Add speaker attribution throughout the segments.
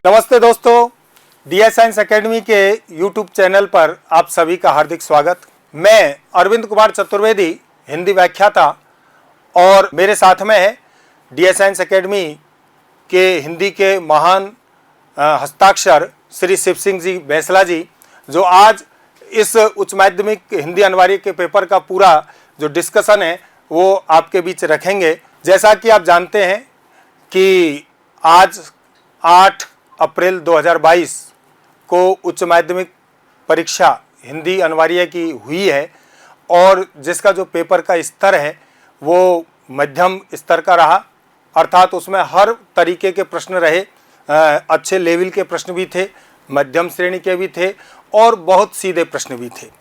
Speaker 1: नमस्ते दोस्तों, DS science academy के यूट्यूब चैनल पर आप सभी का हार्दिक स्वागत। मैं अरविंद कुमार चतुर्वेदी, हिंदी व्याख्याता, और मेरे साथ में है डीएस साइंस एकेडमी के हिंदी के महान हस्ताक्षर श्री शिव सिंह जी बैसला जी, जो आज इस उच्च माध्यमिक हिंदी अनिवार्य के पेपर का पूरा जो डिस्कशन है वो आपके बीच रखेंगे। जैसा कि आप जानते हैं कि आज 8 अप्रैल 2022 को उच्च माध्यमिक परीक्षा हिंदी अनिवार्य की हुई है और जिसका जो पेपर का स्तर है वो मध्यम स्तर का रहा, अर्थात उसमें हर तरीके के प्रश्न रहे। अच्छे लेवल के प्रश्न भी थे, मध्यम श्रेणी के भी थे और बहुत सीधे प्रश्न भी थे।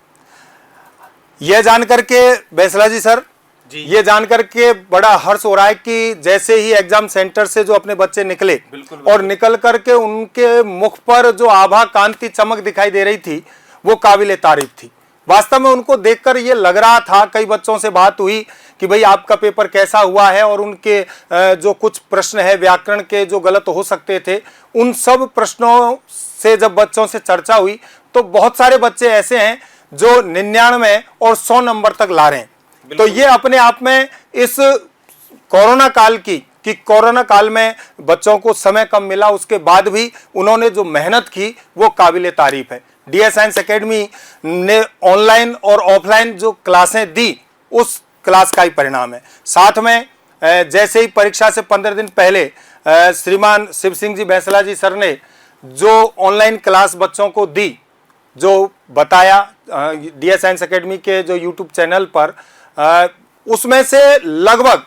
Speaker 1: यह जानकर के बैसला जी सर, ये जानकर के बड़ा हर्ष हो रहा है कि जैसे ही एग्जाम सेंटर से जो अपने बच्चे निकले और निकल करके उनके मुख पर जो आभा कांति चमक दिखाई दे रही थी वो काबिले तारीफ थी। वास्तव में उनको देखकर ये लग रहा था, कई बच्चों से बात हुई कि भाई आपका पेपर कैसा हुआ है, और उनके जो कुछ प्रश्न है व्याकरण के जो गलत हो सकते थे, उन सब प्रश्नों से जब बच्चों से चर्चा हुई तो बहुत सारे बच्चे ऐसे हैं जो 99 और 100 नंबर तक ला रहे हैं। तो ये अपने आप में इस कोरोना काल कि कोरोना काल में बच्चों को समय कम मिला, उसके बाद भी उन्होंने जो मेहनत की वो काबिले तारीफ है। डीएस साइंस एकेडमी ने ऑनलाइन और ऑफलाइन जो क्लासें दी उस क्लास का ही परिणाम है। साथ में जैसे ही परीक्षा से 15 दिन पहले श्रीमान शिव सिंह जी बैसला जी सर ने जो ऑनलाइन क्लास बच्चों को दी, जो बताया डीएस साइंस एकेडमी के जो यूट्यूब चैनल पर, उसमें से लगभग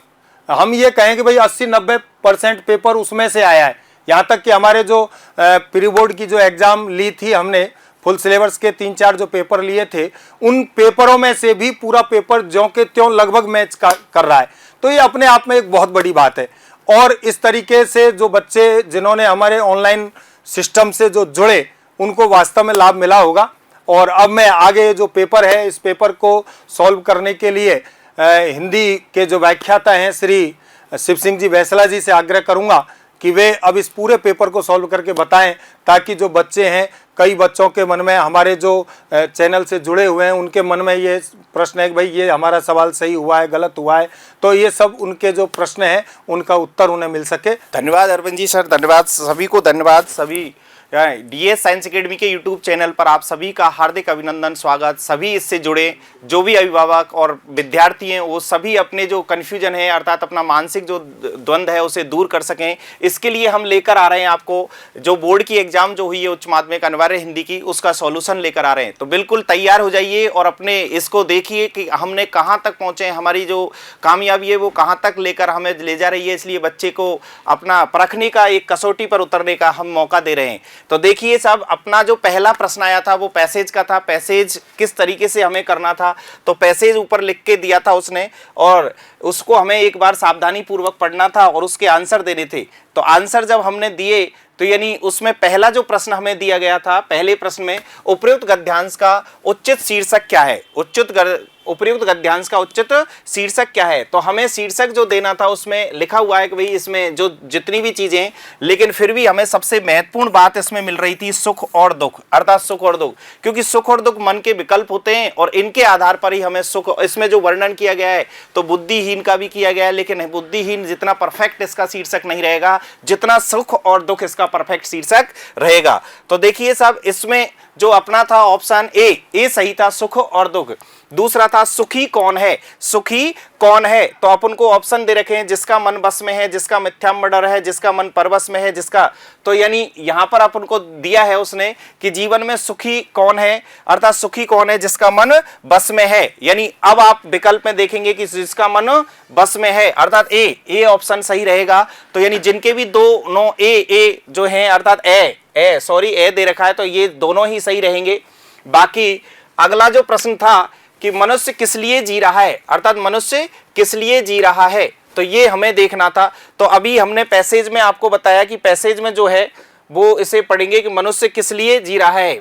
Speaker 1: हम ये कहें कि भाई 80-90% पेपर उसमें से आया है। यहाँ तक कि हमारे जो प्री बोर्ड की जो एग्ज़ाम ली थी हमने, फुल सिलेबस के 3-4 जो पेपर लिए थे, उन पेपरों में से भी पूरा पेपर ज्यों के त्यों लगभग मैच कर रहा है। तो ये अपने आप में एक बहुत बड़ी बात है। और इस तरीके से जो बच्चे जिन्होंने हमारे ऑनलाइन सिस्टम से जो जुड़े उनको वास्तव में लाभ मिला होगा। और अब मैं आगे जो पेपर है, इस पेपर को सॉल्व करने के लिए हिंदी के जो व्याख्याता हैं श्री शिव सिंह जी बैसला जी से आग्रह करूंगा कि वे अब इस पूरे पेपर को सॉल्व करके बताएं, ताकि जो बच्चे हैं, कई बच्चों के मन में, हमारे जो चैनल से जुड़े हुए हैं उनके मन में ये प्रश्न है कि भाई ये हमारा सवाल सही हुआ है, गलत हुआ है, तो ये सब उनके जो प्रश्न हैं उनका उत्तर उन्हें मिल सके।
Speaker 2: धन्यवाद अरविंद जी सर, धन्यवाद सभी को, धन्यवाद सभी डीएस साइंस एकेडमी के यूट्यूब चैनल पर आप सभी का हार्दिक अभिनंदन, स्वागत। सभी इससे जुड़े जो भी अभिभावक और विद्यार्थी हैं वो सभी अपने जो कन्फ्यूजन है, अर्थात अपना मानसिक जो द्वंद्व है उसे दूर कर सकें, इसके लिए हम लेकर आ रहे हैं आपको जो बोर्ड की एग्जाम जो हुई है उच्च माध्यमिक अनिवार्य हिंदी की, उसका सॉल्यूशन लेकर आ रहे हैं। तो बिल्कुल तैयार हो जाइए और अपने इसको देखिए कि हमने कहाँ तक पहुँचे, हमारी जो कामयाबी है वो कहाँ तक लेकर हमें ले जा रही है। इसलिए बच्चे को अपना परखने का, एक कसौटी पर उतरने का हम मौका दे रहे हैं। तो देखिए साहब, अपना जो पहला प्रश्न आया था वो पैसेज का था। पैसेज किस तरीके से हमें करना था, तो पैसेज ऊपर लिख के दिया था उसने, और उसको हमें एक बार सावधानी पूर्वक पढ़ना था और उसके आंसर देने थे। तो आंसर जब हमने दिए तो यानी उसमें पहला जो प्रश्न हमें दिया गया था, पहले प्रश्न में उपर्युक्त गद्यांश का उचित शीर्षक क्या है, उपर्युक्त गद्यांश का उचित शीर्षक क्या है। तो हमें शीर्षक जो देना था उसमें लिखा हुआ है कि भाई इसमें जो जितनी भी चीजें, लेकिन फिर भी हमें सबसे महत्वपूर्ण बात इसमें मिल रही थी सुख और दुख, अर्थात सुख और दुख, क्योंकि सुख और दुख मन के विकल्प होते हैं और इनके आधार पर ही हमें सुख, इसमें जो वर्णन किया गया है तो बुद्धिहीन का भी किया गया है, लेकिन बुद्धिहीन जितना परफेक्ट इसका शीर्षक नहीं रहेगा जितना सुख और दुख इसका परफेक्ट शीर्षक रहेगा। तो देखिए साहब, इसमें जो अपना था ऑप्शन ए सही था, सुख और दुख। दूसरा था सुखी कौन है, सुखी कौन है, तो अपन को ऑप्शन दे रखे हैं जिसका मन बस में है, जिसका मिथ्याम्ब डर है, जिसका मन परवश में है, जिसका, तो यानी यहां पर अपन को दिया है उसने कि जीवन में सुखी कौन है, अर्थात सुखी कौन है जिसका मन बस में है। यानी अब आप विकल्प में देखेंगे कि जिसका मन बस में है, अर्थात ए ऑप्शन सही रहेगा। तो यानी जिनके भी दोनों ए जो है, अर्थात ए दे रखा है, तो ये दोनों ही सही रहेंगे। बाकी अगला जो प्रश्न था कि मनुष्य किस लिए जी रहा है, अर्थात मनुष्य किस लिए जी रहा है, तो ये हमें देखना था। तो अभी हमने पैसेज में आपको बताया कि पैसेज में जो है वो इसे पढ़ेंगे कि मनुष्य किस लिए जी रहा है।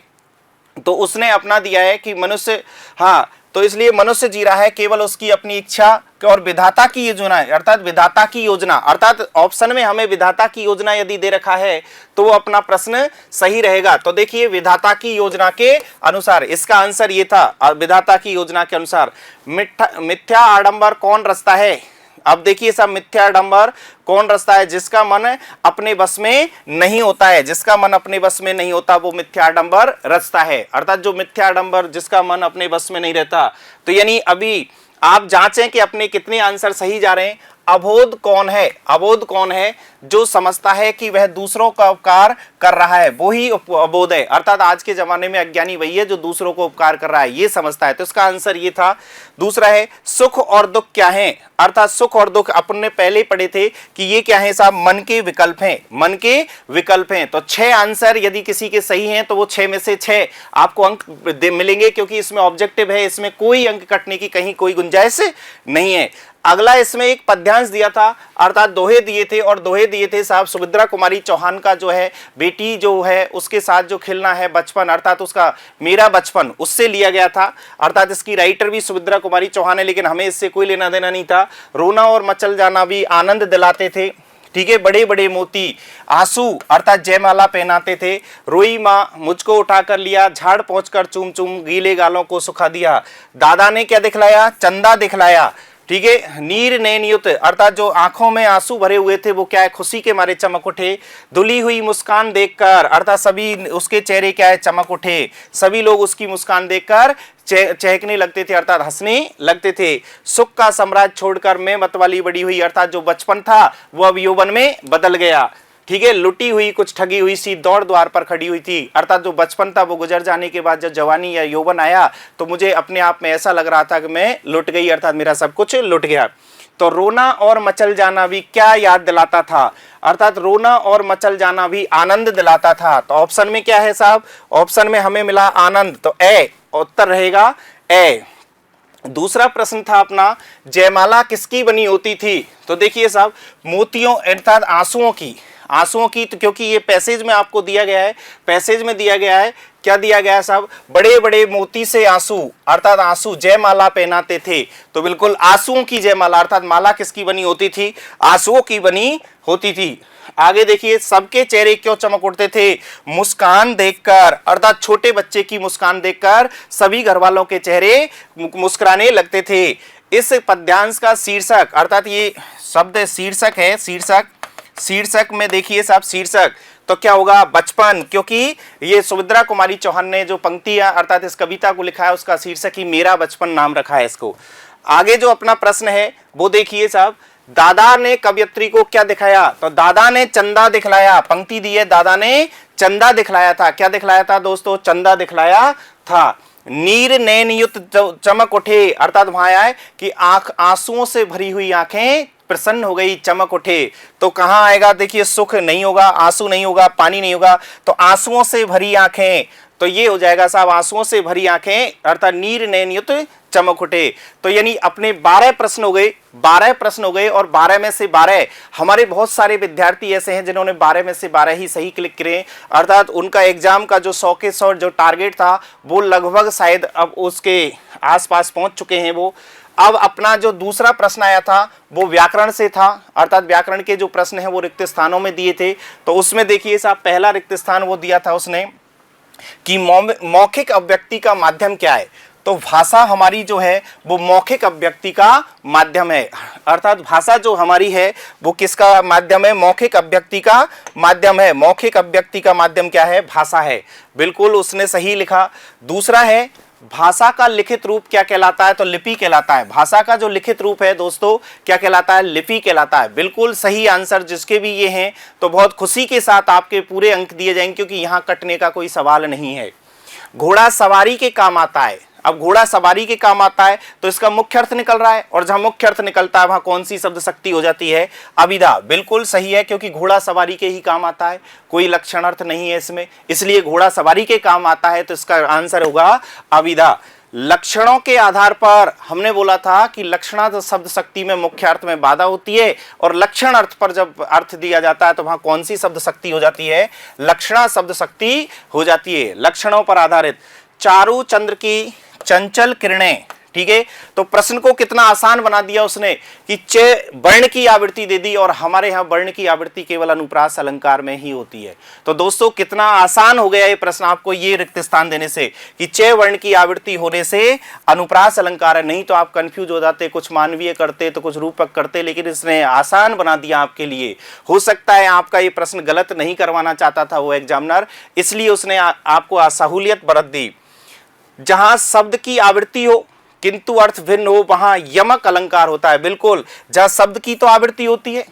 Speaker 2: तो उसने अपना दिया है कि मनुष्य, हाँ, तो इसलिए मनुष्य जी रहा है केवल उसकी अपनी इच्छा और विधाता की योजना अर्थात विधाता की योजना, अर्थात ऑप्शन में हमें विधाता की योजना यदि दे रखा है तो वो अपना प्रश्न सही रहेगा। तो देखिए विधाता की योजना के अनुसार इसका आंसर ये था, विधाता की योजना के अनुसार मिथ्या आडंबर कौन रचता है। अब देखिए सब, मिथ्या आडंबर कौन रचता है, जिसका मन अपने बस में नहीं होता है, जिसका मन अपने बस में नहीं होता वो मिथ्या आडंबर रचता है। अर्थात जो मिथ्या आडंबर जिसका मन अपने बस में नहीं रहता, तो यानी अभी आप जांचें कि अपने कितने आंसर सही जा रहे हैं। अबोध कौन है, अबोध कौन है, जो समझता है कि वह दूसरों का उपकार कर रहा है वो ही अबोध है। अर्थात आज के जमाने में अज्ञानी वही है जो दूसरों को उपकार कर रहा है, ये समझता है। तो इसका आंसर ये था। दूसरा है सुख और दुख क्या है, अर्थात सुख और दुख अपन ने पहले ही पढ़े थे कि ये क्या है साहब, मन के विकल्प हैं, मन के विकल्प हैं। तो 6 आंसर यदि किसी के सही हैं तो वो 6 में से 6 आपको अंक मिलेंगे, क्योंकि इसमें ऑब्जेक्टिव है, इसमें कोई अंक कटने की कहीं कोई गुंजाइश नहीं है। अगला इसमें एक पद्यांश दिया था, अर्थात दोहे दिए थे, और दोहे दिए थे साहब सुभद्रा कुमारी चौहान का जो है बेटी जो है उसके साथ जो खिलना है बचपन, अर्थात उसका मेरा बचपन, उससे लिया गया था। अर्थात इसकी राइटर भी सुभद्रा कुमारी चौहान है, लेकिन हमें इससे कोई लेना देना नहीं था। रोना और मचल जाना भी आनंद दिलाते थे, ठीक है। बड़े बड़े मोती आंसू अर्थात जयमाला पहनाते थे। रोई माँ मुझको उठाकर लिया, झाड़ पहुंचकर चूम चूम गीले गालों को सुखा दिया। दादा ने क्या दिखलाया, चंदा दिखलाया, ठीक है। नीर नैनयुत अर्थात जो आंखों में आंसू भरे हुए थे वो क्या है, खुशी के मारे चमक उठे। धुली हुई मुस्कान देखकर अर्थात सभी उसके चेहरे क्या है, चमक उठे। सभी लोग उसकी मुस्कान देखकर चहकने लगते थे, अर्थात हंसने लगते थे। सुख का साम्राज्य छोड़कर मैं मतवाली बड़ी हुई, अर्थात जो बचपन था वो अब यौवन में बदल गया, ठीक है। लुटी हुई कुछ ठगी हुई सी दौड़ द्वार पर खड़ी हुई थी, अर्थात जो बचपन था वो गुजर जाने के बाद जब जवानी या यौवन आया तो मुझे अपने आप में ऐसा लग रहा था कि मैं लुट गई, अर्थात मेरा सब कुछ लुट गया। तो रोना और मचल जाना भी क्या याद दिलाता था, अर्थात रोना और मचल जाना भी आनंद दिलाता था। तो ऑप्शन में क्या है साहब, ऑप्शन में हमें मिला आनंद, तो ए उत्तर रहेगा ए। दूसरा प्रश्न था अपना, जयमाला किसकी बनी होती थी। तो देखिए साहब मोतियों अर्थात आंसुओं की, आंसुओं की, तो क्योंकि ये पैसेज में आपको दिया गया है, पैसेज में दिया गया है, क्या दिया गया है साहब, बड़े बड़े मोती से आंसू, अर्थात आंसू जयमाला पहनाते थे। तो बिल्कुल आंसुओं की जयमाला, अर्थात माला किसकी बनी होती थी, आंसुओं की बनी होती थी। आगे देखिए सबके चेहरे क्यों चमक उठते थे, मुस्कान देखकर, अर्थात छोटे बच्चे की मुस्कान देखकर सभी घर वालों के चेहरे मुस्कुराने लगते थे। इस पद्यांश का शीर्षक, अर्थात ये शब्द शीर्षक है, शीर्षक, शीर्षक में देखिए साहब शीर्षक तो क्या होगा, बचपन, क्योंकि ये सुभद्रा कुमारी चौहान ने जो पंक्तियां अर्थात इस कविता को लिखा है उसका शीर्षक ही मेरा बचपन नाम रखा है इसको। आगे जो अपना प्रश्न है वो देखिए साहब, दादा ने कवयित्री को क्या दिखाया। तो दादा ने चंदा दिखलाया, पंक्ति दी है, दादा ने चंदा दिखलाया था। क्या दिखलाया था दोस्तों, चंदा दिखलाया था। नीर नैनयुत चमक उठे, अर्थात वहां आया है कि आंख आंसुओं से भरी हुई आंखें प्रसन्न हो गई, चमक उठे। तो कहां आएगा, देखिए सुख नहीं होगा, आंसू नहीं होगा, पानी नहीं होगा, तो आंसुओं से भरी आंखें, तो ये हो जाएगा साहब आंसुओं से भरी आंखें, अर्थात नीर नैनयुत चमक उठे। तो यानी अपने 12 प्रश्न हो गए, 12 प्रश्न हो गए, और 12 में से 12 हमारे बहुत सारे विद्यार्थी ऐसे हैं जिन्होंने 12 में से 12 ही सही क्लिक करे, अर्थात उनका एग्जाम का जो 100 के 100 जो टारगेट था वो लगभग शायद अब उसके आसपास पहुंच चुके हैं वो। अब अपना जो दूसरा प्रश्न आया था वो व्याकरण से था, अर्थात व्याकरण के जो प्रश्न हैं वो रिक्त स्थानों में दिए थे। तो उसमें देखिए साहब पहला रिक्त स्थान वो दिया था उसने कि मौखिक अभिव्यक्ति का माध्यम क्या है। तो भाषा हमारी जो है वो मौखिक अभिव्यक्ति का माध्यम है, अर्थात भाषा जो हमारी है वो किसका माध्यम है, मौखिक अभिव्यक्ति का माध्यम है। मौखिक अभिव्यक्ति का माध्यम क्या है, भाषा है, बिल्कुल उसने सही लिखा। दूसरा है भाषा का लिखित रूप क्या कहलाता है, तो लिपि कहलाता है। भाषा का जो लिखित रूप है दोस्तों क्या कहलाता है, लिपि कहलाता है। बिल्कुल सही आंसर जिसके भी ये हैं तो बहुत खुशी के साथ आपके पूरे अंक दिए जाएंगे, क्योंकि यहां कटने का कोई सवाल नहीं है। घोड़ा सवारी के काम आता है, अब घोड़ा सवारी के काम आता है तो इसका मुख्य अर्थ निकल रहा है, और जहां मुख्य अर्थ निकलता है वहां कौन सी शब्द शक्ति हो जाती है, अविदा। बिल्कुल सही है, क्योंकि घोड़ा सवारी के ही काम आता है, कोई लक्षण अर्थ नहीं है इसमें, इसलिए घोड़ा सवारी के काम आता है, तो इसका आंसर होगा अविदा। लक्षणों के आधार पर हमने बोला था कि लक्षणार्थ शब्द शक्ति में मुख्य अर्थ में बाधा होती है, और लक्षण अर्थ पर जब अर्थ दिया जाता है तो वहां कौन सी शब्द शक्ति हो जाती है, लक्षणा शब्द शक्ति हो जाती है। लक्षणों पर आधारित चारू चंद्र की चंचल किरणें, ठीक है। तो प्रश्न को कितना आसान बना दिया उसने कि च वर्ण की आवृत्ति दे दी और हमारे यहां वर्ण की आवृत्ति केवल अनुप्रास अलंकार में ही होती है। तो दोस्तों कितना आसान हो गया ये प्रश्न आपको ये रिक्त स्थान देने से कि च वर्ण की आवृत्ति होने से अनुप्रास अलंकार है। नहीं तो आप कंफ्यूज हो जाते, कुछ मानवीय करते तो कुछ रूपक करते, लेकिन इसने आसान बना दिया आपके लिए। हो सकता है आपका ये प्रश्न गलत नहीं करवाना चाहता था वो एग्जामिनर, इसलिए उसने आपको असहूलियत बरत दी। जहां शब्द की आवृत्ति हो किंतु अर्थ भिन्न हो वहां यमक अलंकार होता है। बिल्कुल, जहां शब्द की तो आवृत्ति होती है,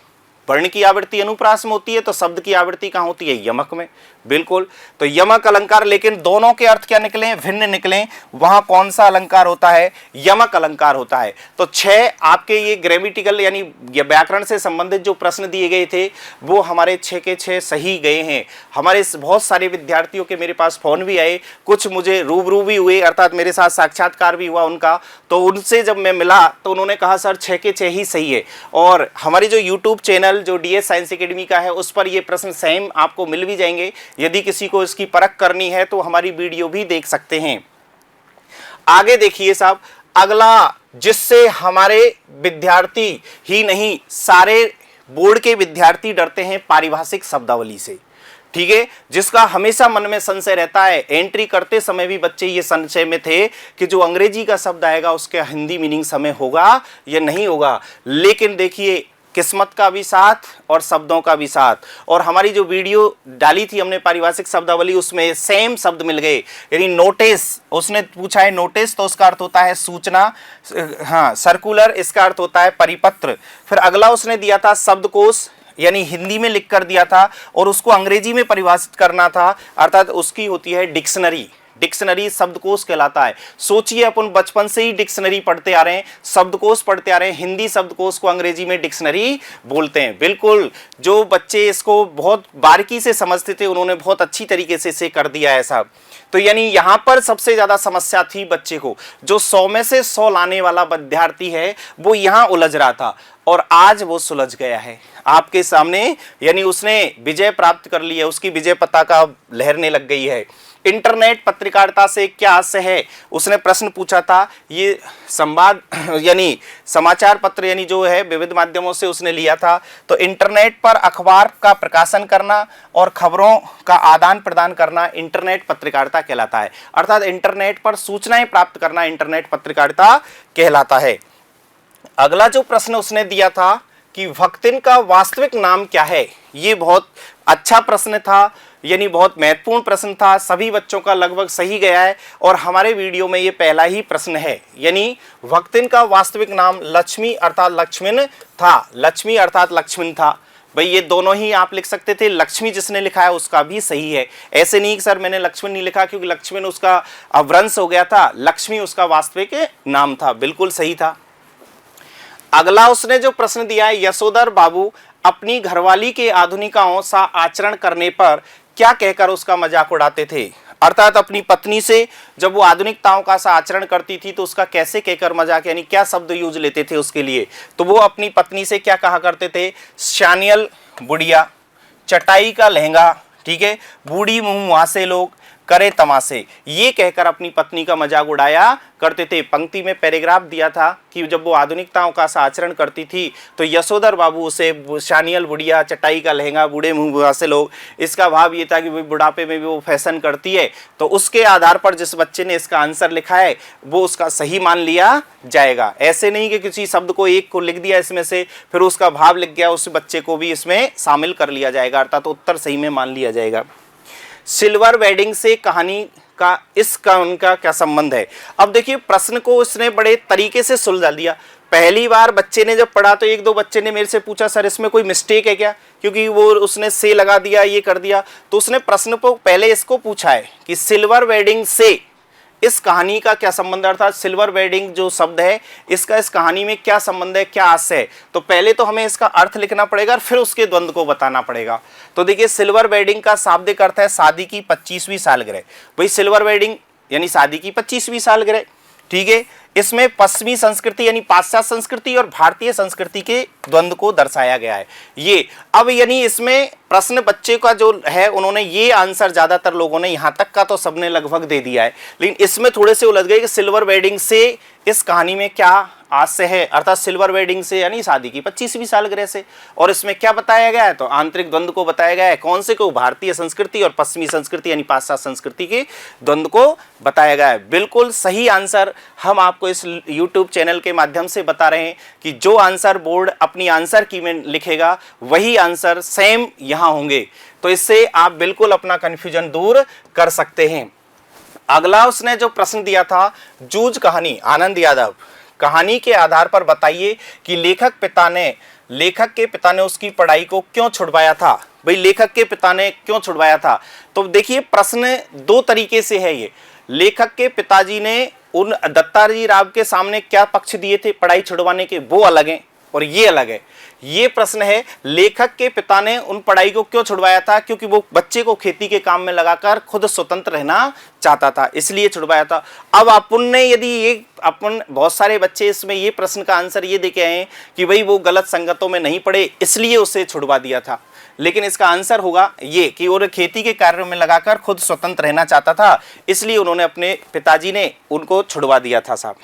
Speaker 2: वर्ण की आवृत्ति अनुप्रास में होती है, तो शब्द की आवृत्ति कहां होती है? यमक में। बिल्कुल, तो यमक अलंकार, लेकिन दोनों के अर्थ क्या निकले? भिन्न निकले। वहां कौन सा अलंकार होता है? यमक अलंकार होता है। तो 6 आपके ये ग्रामेटिकल यानी व्याकरण से संबंधित जो प्रश्न दिए गए थे वो हमारे 6 के 6 सही गए हैं। हमारे बहुत सारे विद्यार्थियों के मेरे पास फोन भी आए, कुछ मुझे रूबरू भी हुए, अर्थात मेरे साथ साक्षात्कार भी हुआ उनका। तो उनसे जब मैं मिला तो उन्होंने कहा सर 6 के 6 ही सही है। और हमारी जो यूट्यूब चैनल जो DS साइंस एकेडमी का है उस पर ये प्रश्न सेम आपको मिल भी जाएंगे। यदि किसी को इसकी परख करनी है तो हमारी वीडियो भी देख सकते हैं। आगे देखिए साहब, अगला जिससे हमारे विद्यार्थी ही नहीं सारे बोर्ड के विद्यार्थी डरते हैं पारिभाषिक शब्दावली से, ठीक है, जिसका हमेशा मन में संशय रहता है। एंट्री करते समय भी बच्चे ये संशय में थे कि जो अंग्रेजी का शब्द आएगा उसके हिंदी मीनिंग समय होगा या नहीं होगा। लेकिन देखिए किस्मत का भी साथ और शब्दों का भी साथ, और हमारी जो वीडियो डाली थी हमने पारिभाषिक शब्दावली उसमें सेम शब्द मिल गए। यानी नोटिस, उसने पूछा है नोटिस तो उसका अर्थ होता है सूचना, हाँ सर्कुलर इसका अर्थ होता है परिपत्र। फिर अगला उसने दिया था शब्दकोश, यानी हिंदी में लिख कर दिया था और उसको अंग्रेजी में परिभाषित करना था, अर्थात उसकी होती है डिक्शनरी। डिक्शनरी शब्दकोश कहलाता है। सोचिए अपन बचपन से ही डिक्शनरी पढ़ते आ रहे हैं, शब्दकोश पढ़ते आ रहे हैं, हिंदी शब्दकोश को अंग्रेजी में डिक्शनरी बोलते हैं। बिल्कुल, जो बच्चे इसको बहुत बारीकी से समझते थे उन्होंने बहुत अच्छी तरीके से इसे कर दिया ऐसा। तो यानी यहां पर सबसे ज्यादा समस्या थी बच्चे को, जो 100 में से 100 लाने वाला विद्यार्थी है वो यहां उलझ रहा था और आज वो सुलझ गया है आपके सामने, यानी उसने विजय प्राप्त कर ली है, उसकी विजय पताका लहरने लग गई है। इंटरनेट पत्रकारिता से क्या आशय है, उसने प्रश्न पूछा था। ये संवाद यानी समाचार पत्र यानी जो है विविध माध्यमों से उसने लिया था। तो इंटरनेट पर अखबार का प्रकाशन करना और खबरों का आदान प्रदान करना इंटरनेट पत्रकारिता कहलाता है, अर्थात इंटरनेट पर सूचनाएं प्राप्त करना इंटरनेट पत्रकारिता कहलाता है। अगला जो प्रश्न उसने दिया था कि वक्तिन का वास्तविक नाम क्या है, ये बहुत अच्छा प्रश्न था, यानी बहुत महत्वपूर्ण प्रश्न था। सभी बच्चों का लगभग सही गया है और हमारे वीडियो में ये पहला ही प्रश्न है। यानी वक्तिन का वास्तविक नाम लक्ष्मी अर्थात लक्ष्मण था, लक्ष्मी अर्थात लक्ष्मण था। भाई ये दोनों ही आप लिख सकते थे, लक्ष्मी जिसने लिखा है उसका भी सही है। ऐसे नहीं कि सर मैंने लक्ष्मण नहीं लिखा क्योंकि लक्ष्मण उसका अपभ्रंश हो गया था, लक्ष्मी उसका वास्तविक नाम था, बिल्कुल सही था। अगला उसने जो प्रश्न दिया है, यशोधर बाबू अपनी घरवाली के आधुनिकाओं सा आचरण करने पर क्या कहकर उसका मजाक उड़ाते थे, अर्थात अपनी पत्नी से जब वो आधुनिकताओं का सा आचरण करती थी तो उसका कैसे कहकर मजाक, यानी क्या शब्द यूज लेते थे उसके लिए। तो वो अपनी पत्नी से क्या कहा करते थे, शानियल बुढ़िया, चटाई का लहंगा, ठीक है, बूढ़ी मुंह मुहासे लोग, करे तमाशे, ये कहकर अपनी पत्नी का मजाक उड़ाया करते थे। पंक्ति में पैराग्राफ दिया था कि जब वो आधुनिकताओं का आचरण करती थी तो यशोधर बाबू उसे शानियल बुढ़िया, चटाई का लहंगा, बूढ़े मुंह मुहासे लोग, इसका भाव ये था कि वो बुढ़ापे में भी वो फैशन करती है। तो उसके आधार पर जिस बच्चे ने इसका आंसर लिखा है वो उसका सही मान लिया जाएगा। ऐसे नहीं कि किसी शब्द को एक को लिख दिया इसमें से फिर उसका भाव लिख गया, उस बच्चे को भी इसमें शामिल कर लिया जाएगा, अर्थात उत्तर सही में मान लिया जाएगा। सिल्वर वेडिंग से कहानी का इसका उनका क्या संबंध है। अब देखिए प्रश्न को उसने बड़े तरीके से सुलझा दिया। पहली बार बच्चे ने जब पढ़ा तो एक दो बच्चे ने मेरे से पूछा सर इसमें कोई मिस्टेक है क्या, क्योंकि वो उसने से लगा दिया, ये कर दिया। तो उसने प्रश्न को पहले इसको पूछा है कि सिल्वर वेडिंग से इस कहानी का क्या संबंध है, अर्थात सिल्वर वेडिंग जो शब्द है इसका इस कहानी में क्या संबंध है, क्या आशय है। तो पहले तो हमें इसका अर्थ लिखना पड़ेगा और फिर उसके द्वंद्व को बताना पड़ेगा। तो देखिए सिल्वर वेडिंग का शाब्दिक अर्थ है शादी की 25वीं सालगिरह। भाई सिल्वर वेडिंग यानी शादी की 25वीं सालगिरह, ठीक है। इसमें पश्चिमी संस्कृति यानी पाश्चात्य संस्कृति और भारतीय संस्कृति के द्वंद्व को दर्शाया गया है। ये अब यानी इसमें प्रश्न बच्चे का जो है उन्होंने ये आंसर ज्यादातर लोगों ने यहां तक का तो सबने लगभग दे दिया है, लेकिन इसमें थोड़े से उलझ गए कि सिल्वर वेडिंग से इस कहानी में क्या आज से है, अर्थात सिल्वर वेडिंग से यानी शादी की 25वीं सालगिरह से। और इसमें क्या बताया गया है, तो आंतरिक द्वंद्व को बताया गया है। कौन से को, भारतीय संस्कृति और पश्चिमी संस्कृति यानी पाश्चात्य संस्कृति के द्वंद्व को बताया गया है। बिल्कुल सही आंसर हम आपको इस यूट्यूब चैनल के माध्यम से बता रहे हैं कि जो आंसर बोर्ड अपनी आंसर की में लिखेगा वही आंसर सेम यहां होंगे, तो इससे आप बिल्कुल अपना कंफ्यूजन दूर कर सकते हैं। अगला उसने जो प्रश्न दिया था, जूझ कहानी, आनंद यादव, कहानी के आधार पर बताइए कि लेखक के पिता ने उसकी पढ़ाई को क्यों छुड़वाया था। भाई लेखक के पिता ने क्यों छुड़वाया था, तो देखिए प्रश्न दो तरीके से है ये। लेखक के पिताजी ने उन दत्ताजी राव के सामने क्या पक्ष दिए थे पढ़ाई छुड़वाने के, वो अलग है और ये अलग है। ये प्रश्न है लेखक के पिता ने उन पढ़ाई को क्यों छुड़वाया था, क्योंकि वो बच्चे को खेती के काम में लगाकर खुद स्वतंत्र रहना चाहता था, इसलिए छुड़वाया था। अब अपन ने यदि ये अपन बहुत सारे बच्चे इसमें ये प्रश्न का आंसर ये देके आए कि भाई वो गलत संगतों में नहीं पड़े इसलिए उसे छुड़वा दिया था, लेकिन इसका आंसर होगा ये कि वो खेती के कार्यों में लगाकर खुद स्वतंत्र रहना चाहता था, इसलिए उन्होंने अपने पिताजी ने उनको छुड़वा दिया था साहब।